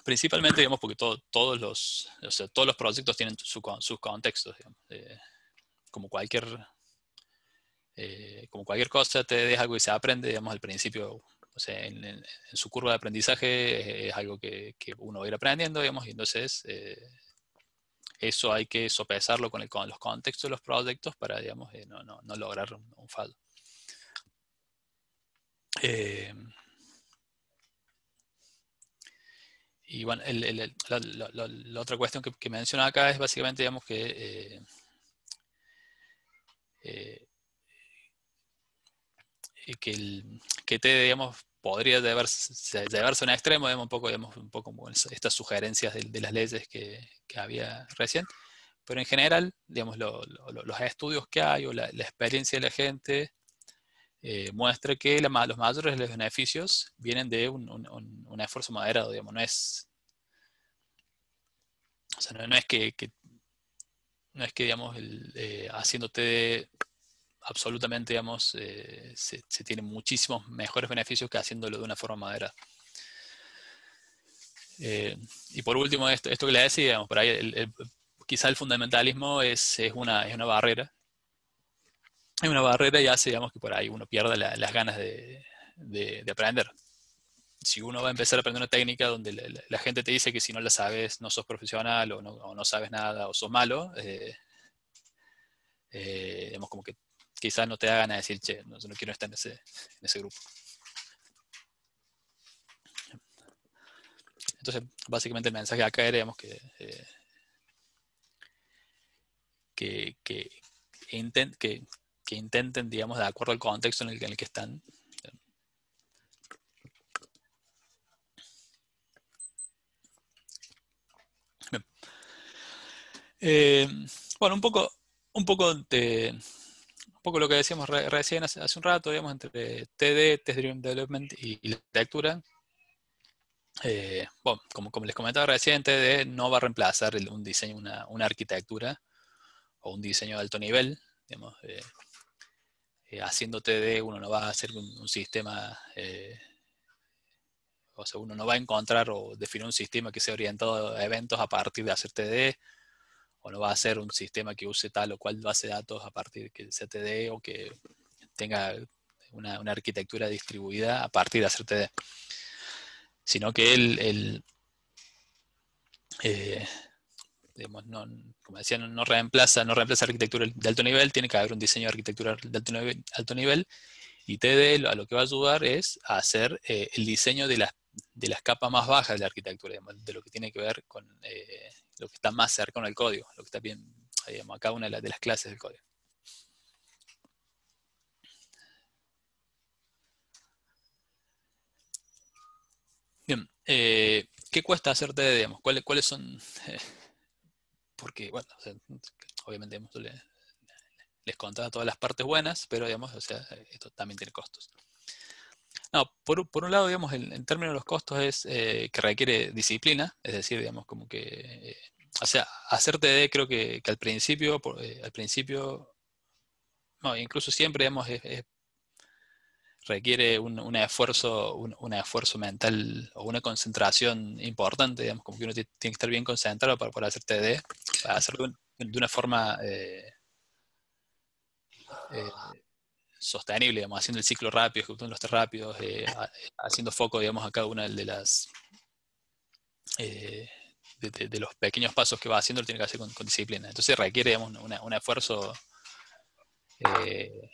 Principalmente, digamos, porque todos los proyectos tienen sus contextos, digamos. Como cualquier cosa, TD es algo que se aprende, digamos, al principio. O sea, en su curva de aprendizaje es algo que uno va a ir aprendiendo, digamos, y entonces eso hay que sopesarlo con los contextos de los proyectos para, digamos, no lograr un fallo. Y bueno, la otra cuestión que menciona acá es básicamente, digamos, que digamos, podría llevarse a un extremo, digamos, un poco como estas sugerencias de las leyes que había recién. Pero en general, digamos, los estudios que hay o la experiencia de la gente muestra que los mayores de los beneficios vienen de un esfuerzo moderado, digamos, o sea, no es que digamos, haciéndote absolutamente, digamos, se tienen muchísimos mejores beneficios que haciéndolo de una forma moderada. Y por último, esto que le decía, digamos, por ahí quizá el fundamentalismo es una barrera. Es una barrera y hace, digamos, que por ahí uno pierda las ganas de aprender. Si uno va a empezar a aprender una técnica donde la gente te dice que si no la sabes no sos profesional o no sabes nada o sos malo, digamos como que quizás no te da ganas de decir, che, no quiero estar en ese grupo. Entonces, básicamente el mensaje acá era, digamos, que intenten, digamos, de acuerdo al contexto en el que están. Eh, bueno, un poco lo que decíamos recién hace un rato, digamos, entre TD, Test Driven Development y la lectura. Bueno, como les comentaba recién, TD no va a reemplazar un diseño, una arquitectura o un diseño de alto nivel. Digamos, haciendo TD uno no va a hacer un sistema, o sea, uno no va a encontrar o definir un sistema que sea orientado a eventos a partir de hacer TD, o no va a hacer un sistema que use tal o cual base de datos a partir de que sea TD o que tenga una arquitectura distribuida a partir de hacer TD. Sino que digamos, como decía, no reemplaza arquitectura de alto nivel, tiene que haber un diseño de arquitectura de alto nivel, y TD a lo que va a ayudar es a hacer el diseño de las capas más bajas de la arquitectura, digamos, de lo que tiene que ver con lo que está más cercano al código, lo que está bien, digamos, acá una de las clases del código. Bien, ¿qué cuesta hacer TD, digamos? ¿Cuáles son? Porque, bueno, o sea, obviamente digamos, les contaba todas las partes buenas, pero digamos, o sea, esto también tiene costos. No, por un lado, digamos, en términos de los costos es que requiere disciplina, es decir, digamos, como que, o sea, hacer TD creo que al principio, no, incluso siempre, digamos, requiere un esfuerzo mental o una concentración importante, digamos, como que uno tiene que estar bien concentrado para poder hacer TD, para hacerlo de una forma eh, sostenible, digamos, haciendo el ciclo rápido, ejecutando los test rápidos, haciendo foco, digamos, a cada una de las eh, de los pequeños pasos que va haciendo, lo tiene que hacer con disciplina. Entonces requiere, digamos, un esfuerzo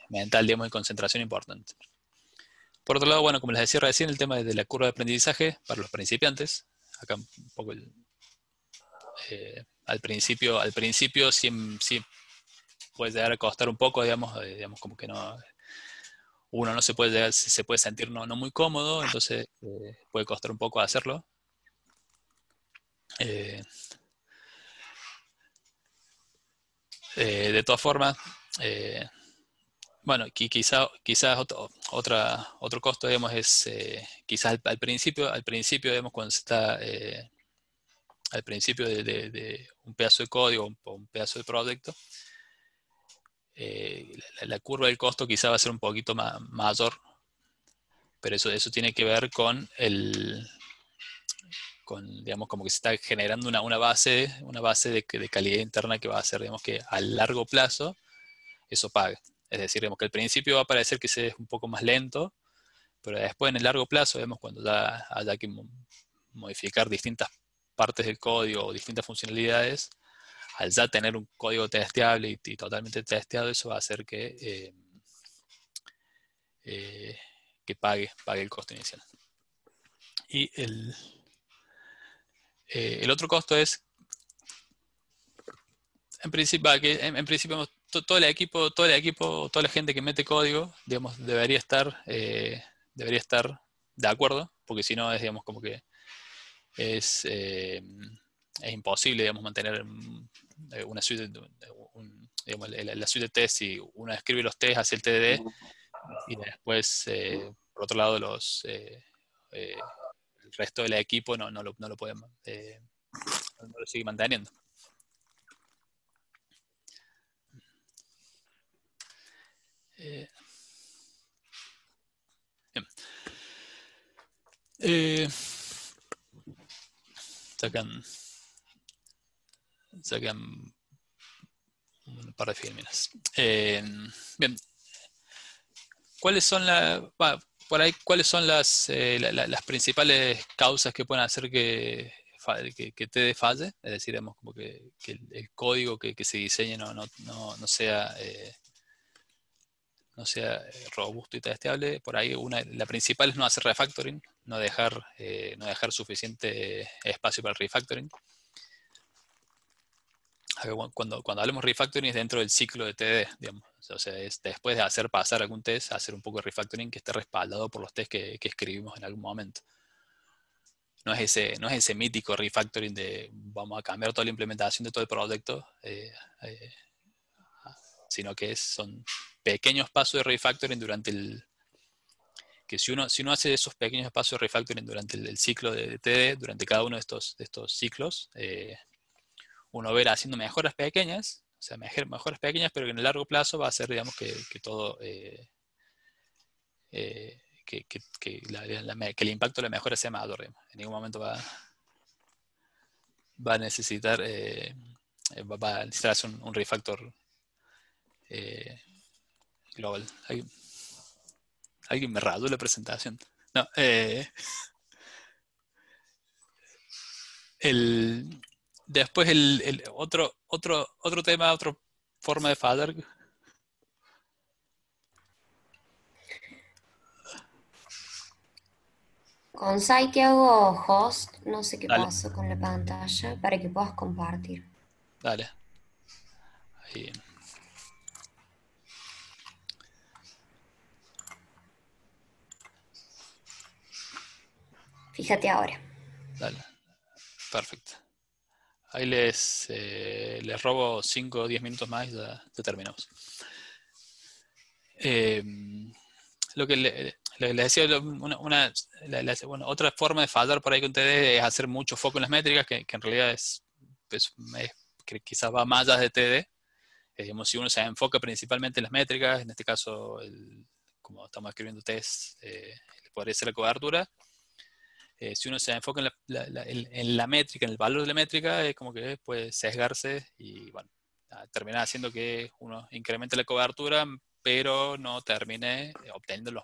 mental, digamos, y concentración importante. Por otro lado, bueno, como les decía recién, el tema de la curva de aprendizaje para los principiantes. Acá un poco al principio sí puede llegar a costar un poco, digamos como que no, uno no se puede sentir no muy cómodo, entonces puede costar un poco hacerlo. Eh, de todas formas, bueno, quizás otro costo, digamos, es quizás al principio, digamos, cuando se está al principio de un pedazo de código o un pedazo de proyecto, la curva del costo quizá va a ser un poquito mayor, pero eso tiene que ver digamos, como que se está generando una base de calidad interna que va a hacer, digamos, que a largo plazo eso pague. Es decir, digamos que al principio va a parecer que es un poco más lento, pero después en el largo plazo, vemos cuando ya haya que modificar distintas partes del código o distintas funcionalidades, al ya tener un código testeable y totalmente testeado, eso va a hacer eh, que pague el costo inicial. Y el otro costo es, en principio todo el equipo, toda la gente que mete código, digamos, debería estar de acuerdo, porque si no es, digamos, como que es imposible, digamos, mantener una suite, digamos, la suite de test. Si uno escribe los test, hace el TDD, y después, por otro lado, el resto del equipo no lo puede, no lo sigue manteniendo. Bien. Sacan un par de filminas. Bien, ¿cuáles son cuáles son las principales causas que pueden hacer que TD falle? Es decir, digamos, como que el código que se diseñe no sea robusto y testeable. Por ahí la principal es no hacer refactoring, no dejar suficiente espacio para el refactoring. Cuando hablemos de refactoring es dentro del ciclo de TD, digamos. O sea, es después de hacer pasar algún test, hacer un poco de refactoring que esté respaldado por los tests que escribimos en algún momento. No es ese mítico refactoring de vamos a cambiar toda la implementación de todo el proyecto, sino que son pequeños pasos de refactoring que si uno hace esos pequeños pasos de refactoring durante el ciclo de TD, durante cada uno de estos ciclos, uno verá haciendo mejoras pequeñas, o sea, mejoras pequeñas, pero que en el largo plazo va a hacer, digamos, que todo, que el impacto de la mejora sea mayor, digamos. En ningún momento va a necesitar, va a necesitar hacer un refactor global. Alguien me rayó la presentación. No, después otro tema, otra forma de fallar. Con Sai que hago host, no sé qué Dale, pasó con la pantalla, para que puedas compartir. dale. Ahí. Fíjate ahora. Dale. Perfecto. Ahí les robo 5 o 10 minutos más y ya terminamos. Lo que les decía, otra forma de fallar por ahí con TD es hacer mucho foco en las métricas, que en realidad quizás va más allá de TD, Digamos, si uno se enfoca principalmente en las métricas, en este caso, como estamos escribiendo test, podría ser la cobertura. Si uno se enfoca en la métrica, en el valor de la métrica, es como que puede sesgarse y bueno, terminar haciendo que uno incremente la cobertura, pero no termine obteniendo los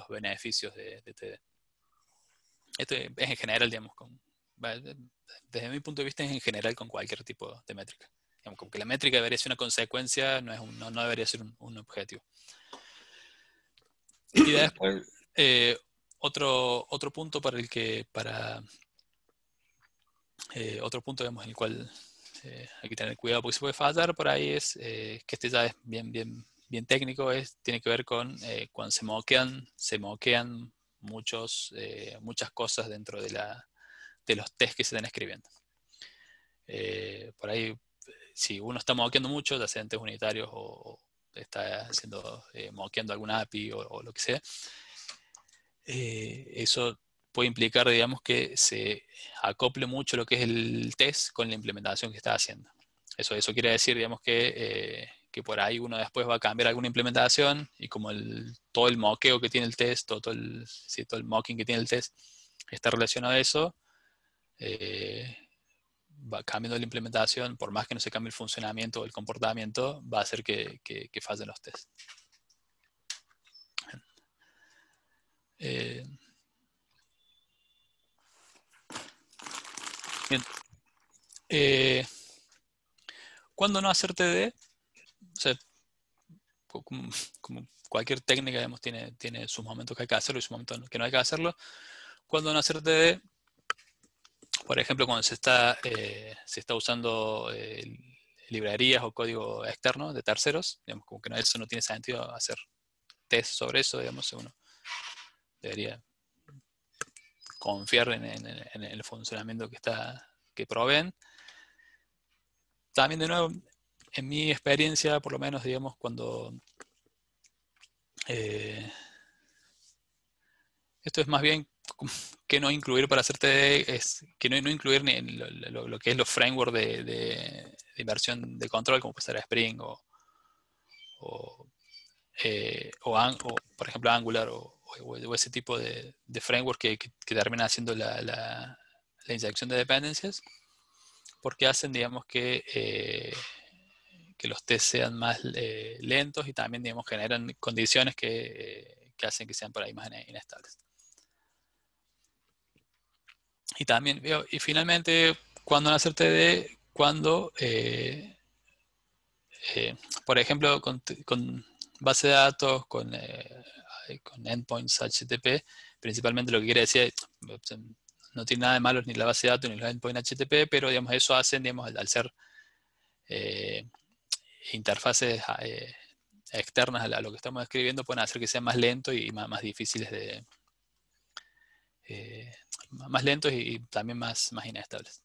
beneficios de TD. Esto es en general, digamos, desde mi punto de vista es en general con cualquier tipo de métrica. Digamos, como que la métrica debería ser una consecuencia, no debería ser un objetivo. Y después, otro punto otro punto, digamos, en el cual hay que tener cuidado porque se puede fallar por ahí es que este ya es bien técnico, tiene que ver con cuando se moquean muchas cosas dentro de los tests que se están escribiendo. Por ahí, si uno está moqueando mucho, ya sea en test unitarios o está moqueando alguna API o lo que sea, eso puede implicar, digamos, que se acople mucho lo que es el test con la implementación que está haciendo. Eso quiere decir, digamos, que por ahí uno después va a cambiar alguna implementación y como todo el moqueo que tiene el test, todo el mocking que tiene el test está relacionado a eso, va cambiando la implementación, por más que no se cambie el funcionamiento o el comportamiento, va a hacer que fallen los tests. Bien. ¿Cuándo no hacer TD? O sea, como cualquier técnica, digamos, tiene sus momentos que hay que hacerlo y sus momentos que no hay que hacerlo. ¿Cuándo no hacer TD? Por ejemplo, cuando se está usando librerías o código externo de terceros, digamos, como que eso no tiene sentido hacer test sobre eso, digamos, uno debería confiar en el funcionamiento que proveen. También, de nuevo, en mi experiencia, por lo menos, digamos, cuando esto es más bien que no incluir para hacer TD, es que no incluir ni lo que es los frameworks de inversión de control, como puede ser Spring o, por ejemplo, Angular o ese tipo de framework que termina haciendo la inyección de dependencias, porque hacen, digamos, que los tests sean más lentos y también, digamos, generan condiciones que hacen que sean por ahí más inestables. Y también, y finalmente, cuando no hacer TD, cuando, por ejemplo, con base de datos, con endpoints HTTP, principalmente lo que quiere decir, no tiene nada de malo ni la base de datos ni los endpoints HTTP, pero digamos, eso hacen, digamos, al ser interfaces externas a lo que estamos escribiendo, pueden hacer que sean más lentos y más difíciles más lentos y también más inestables.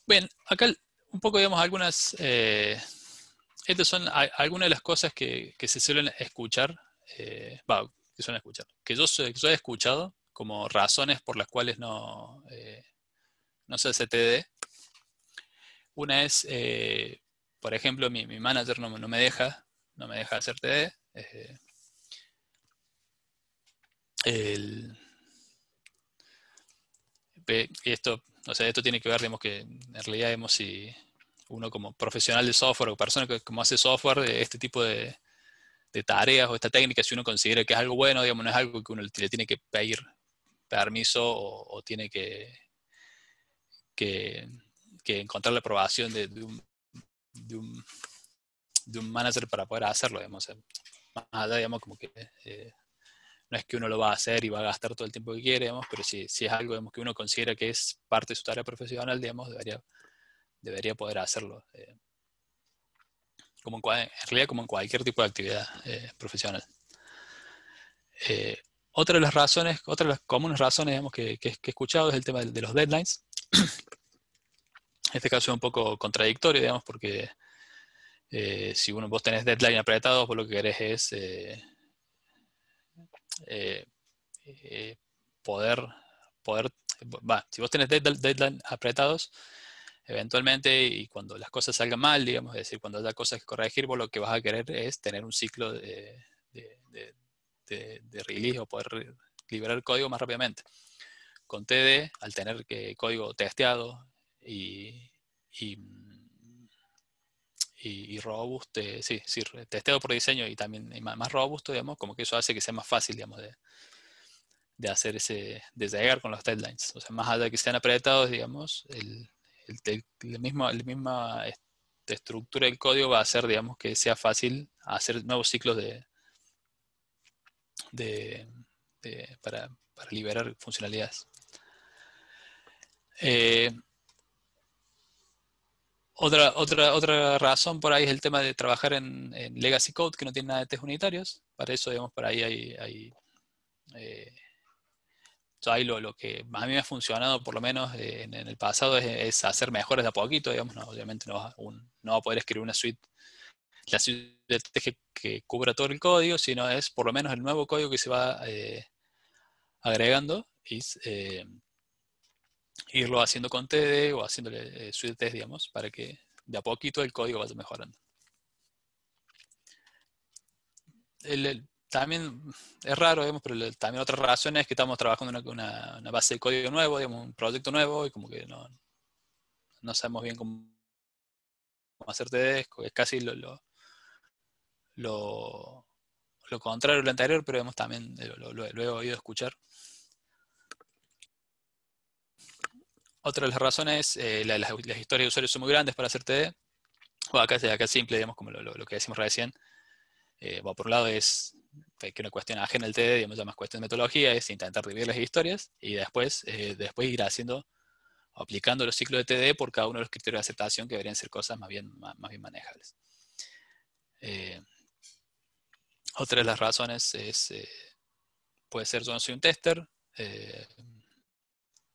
Bien, acá un poco, digamos, estas son algunas de las cosas que se suelen escuchar, que yo he escuchado como razones por las cuales no se hace TD. Una es, por ejemplo, mi manager no me deja hacer TD. Y esto tiene que ver, digamos, que en realidad, digamos, si uno como profesional de software o persona que como hace software, este tipo de tareas o esta técnica, si uno considera que es algo bueno, digamos, no es algo que uno le tiene que pedir permiso o tiene que encontrar la aprobación de un manager para poder hacerlo, digamos. Más allá, digamos, como que no es que uno lo va a hacer y va a gastar todo el tiempo que quiere, digamos, pero si es algo, digamos, que uno considera que es parte de su tarea profesional, digamos, debería poder hacerlo. En realidad, como en cualquier tipo de actividad profesional. Otra de las comunes razones, digamos, que he escuchado es el tema de los deadlines. En este caso es un poco contradictorio, digamos, porque si vos tenés deadline apretados, vos lo que querés es poder, si vos tenés deadline apretados, eventualmente, y cuando las cosas salgan mal, digamos, es decir, cuando haya cosas que corregir, vos lo que vas a querer es tener un ciclo de release o poder liberar código más rápidamente. Con TD, al tener código testeado y robusto, sí, testeado por diseño y también más robusto, digamos, como que eso hace que sea más fácil, digamos, de hacer de llegar con los deadlines. O sea, más allá de que sean apretados, digamos, la misma estructura del código va a hacer, digamos, que sea fácil hacer nuevos ciclos para liberar funcionalidades. Otra razón por ahí es el tema de trabajar en legacy code que no tiene nada de test unitarios. Para eso, digamos, por ahí ahí lo que a mí me ha funcionado, por lo menos en el pasado, es hacer mejoras de a poquito, digamos. Obviamente no va a poder escribir la suite de test que cubra todo el código, sino es por lo menos el nuevo código que se va agregando y irlo haciendo con TD o haciéndole suite de test, digamos, para que de a poquito el código vaya mejorando. También es raro, digamos, pero también otra razón es que estamos trabajando en una base de código nuevo, digamos, un proyecto nuevo, y como que no sabemos bien cómo hacer TD, es casi lo contrario de lo anterior, pero digamos, también lo he oído escuchar. Otra de las razones, las historias de usuarios son muy grandes para hacer TD. O acá es simple, digamos, como lo que decimos recién. Por un lado es que una cuestión ajena al TD, digamos, ya más cuestión de metodología, es intentar dividir las historias y después ir aplicando los ciclos de TD por cada uno de los criterios de aceptación, que deberían ser cosas más bien manejables. Otra de las razones puede ser: yo no soy un tester.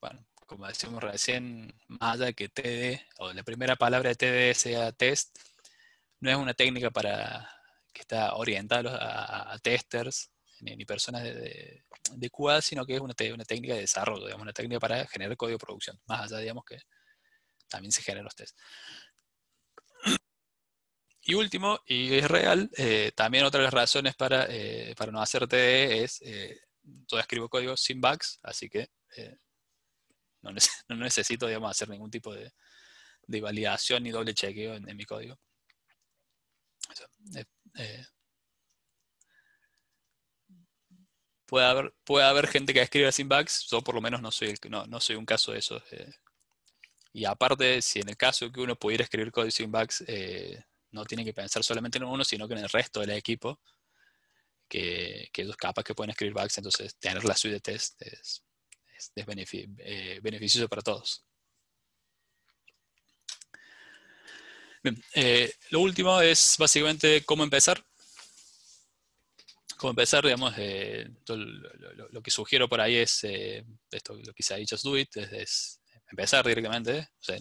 Bueno, como decimos recién, más allá de que TD, o la primera palabra de TD sea test, no es una técnica que está orientada a testers ni personas de QA, sino que es una técnica de desarrollo, digamos, una técnica para generar código de producción. Más allá, digamos, que también se generan los tests. Y último, y es real, también otra de las razones para no hacer TDE es: yo escribo código sin bugs, así que no necesito, digamos, hacer ningún tipo de validación ni doble chequeo en mi código. Puede haber gente que escriba sin bugs, yo por lo menos no soy un caso de esos. Y aparte, si en el caso que uno pudiera escribir código sin bugs, no tiene que pensar solamente en uno, sino que en el resto del equipo, que ellos capaz que pueden escribir bugs. Entonces tener la suite de test es beneficioso para todos. Bien, lo último es básicamente cómo empezar. Cómo empezar, digamos, lo que sugiero por ahí es esto, lo que se ha dicho, Just Do It, es empezar directamente. O sea,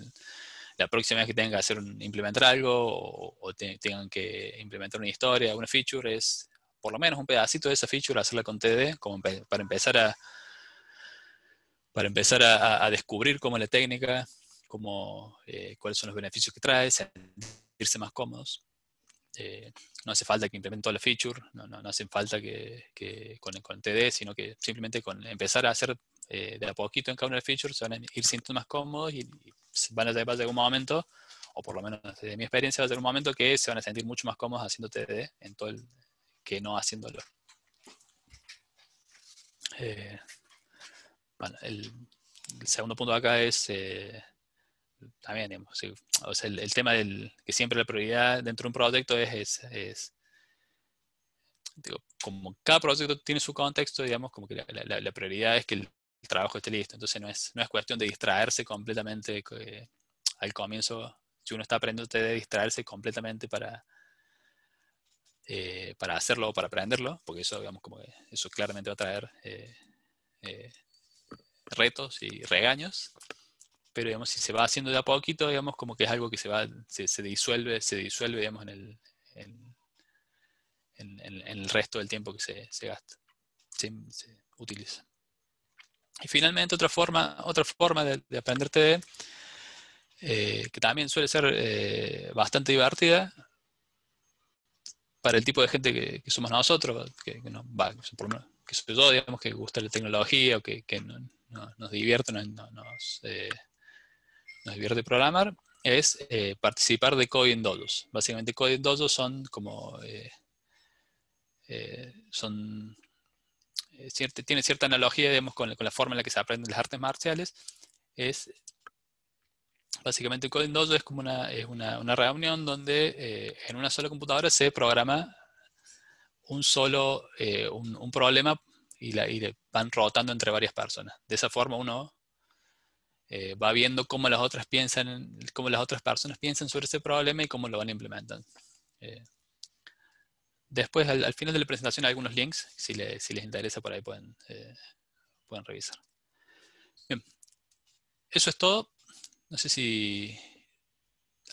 la próxima vez que tengan que implementar algo o tengan que implementar una historia, una feature, es por lo menos un pedacito de esa feature hacerla con TD, como para empezar a descubrir cómo es la técnica, cuáles son los beneficios que trae, sentirse más cómodos. No hace falta que implementen toda la feature, no hace falta que con TD, sino que simplemente con empezar a hacer de a poquito en cada una de las features se van a ir sintiendo más cómodos y va a llegar un momento, o por lo menos desde mi experiencia va a llegar un momento que se van a sentir mucho más cómodos haciendo TD que no haciéndolo. Bueno, el segundo punto acá es también, digamos, sí, o sea, el tema que siempre la prioridad dentro de un proyecto digo, como cada proyecto tiene su contexto, digamos, como que la prioridad es que el trabajo esté listo. Entonces no es cuestión de distraerse completamente al comienzo. Si uno está aprendiendo, debe distraerse completamente para hacerlo o para aprenderlo, porque eso, digamos, como que eso claramente va a traer retos y regaños. Pero, digamos, si se va haciendo de a poquito, digamos, como que es algo que se disuelve, digamos, en el resto del tiempo que se gasta. Sí. utiliza. Y finalmente otra forma de aprender TD, que también suele ser bastante divertida para el tipo de gente que somos nosotros, que por lo menos, que soy yo, digamos, que gusta la tecnología o que nos divierte, nos divierte programar, es participar de Coding Dojos. Básicamente Coding Dojos son como tiene cierta analogía, digamos, con la forma en la que se aprenden las artes marciales. Básicamente Coding Dojo es como una reunión donde en una sola computadora se programa un problema y le van rotando entre varias personas. De esa forma uno va viendo cómo las otras personas piensan sobre ese problema y cómo lo van implementando. Después, al final de la presentación, hay algunos links. Si les interesa, por ahí pueden revisar. Bien. Eso es todo. No sé si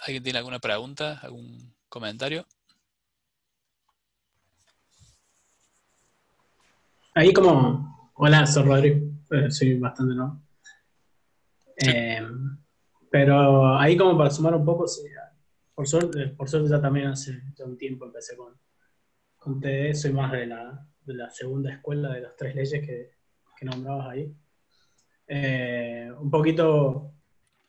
alguien tiene alguna pregunta, algún comentario. Ahí como, hola, soy Rodrigo, soy bastante nuevo. Pero ahí como para sumar un poco, sí, por suerte ya también hace ya un tiempo empecé con TD, soy más de la segunda escuela de las 3 leyes que nombrabas ahí. Un poquito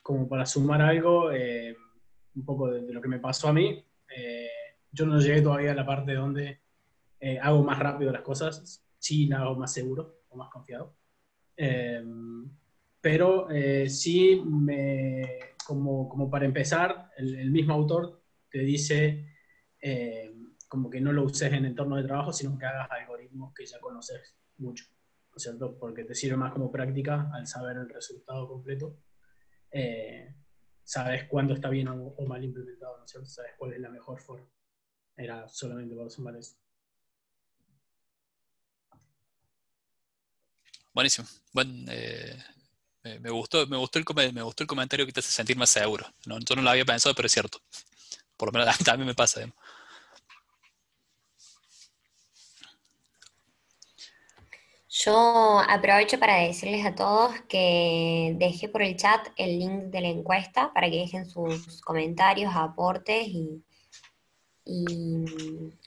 como para sumar algo, un poco de lo que me pasó a mí. Yo no llegué todavía a la parte donde hago más rápido las cosas, sí la hago más seguro o más confiado. Pero sí, como para empezar, el mismo autor te dice como que no lo uses en entorno de trabajo, sino que hagas algoritmos que ya conoces mucho, ¿no es cierto? Porque te sirve más como práctica al saber el resultado completo. Sabes cuándo está bien o mal implementado, ¿no es cierto? Sabes cuál es la mejor forma. Era solamente para sumar eso. Buenísimo. Me gustó el comentario que te hace sentir más seguro. ¿No? Yo no lo había pensado, pero es cierto. Por lo menos a mí también me pasa. ¿eh? Yo aprovecho para decirles a todos que dejé por el chat el link de la encuesta para que dejen sus comentarios, aportes y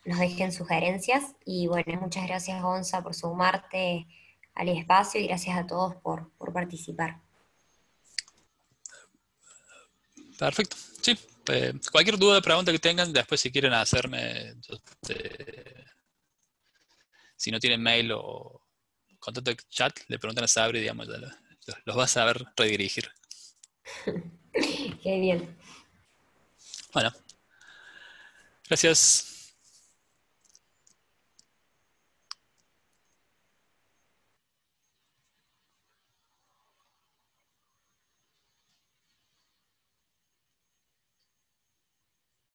nos dejen sugerencias. Y bueno, muchas gracias, Gonza, por sumarte al espacio y gracias a todos por participar. Perfecto. Sí. Cualquier duda o pregunta que tengan, después si quieren hacerme, si no tienen mail o contacto de chat, le preguntan a Sabri, digamos, los vas a saber redirigir. Qué bien. Bueno, gracias.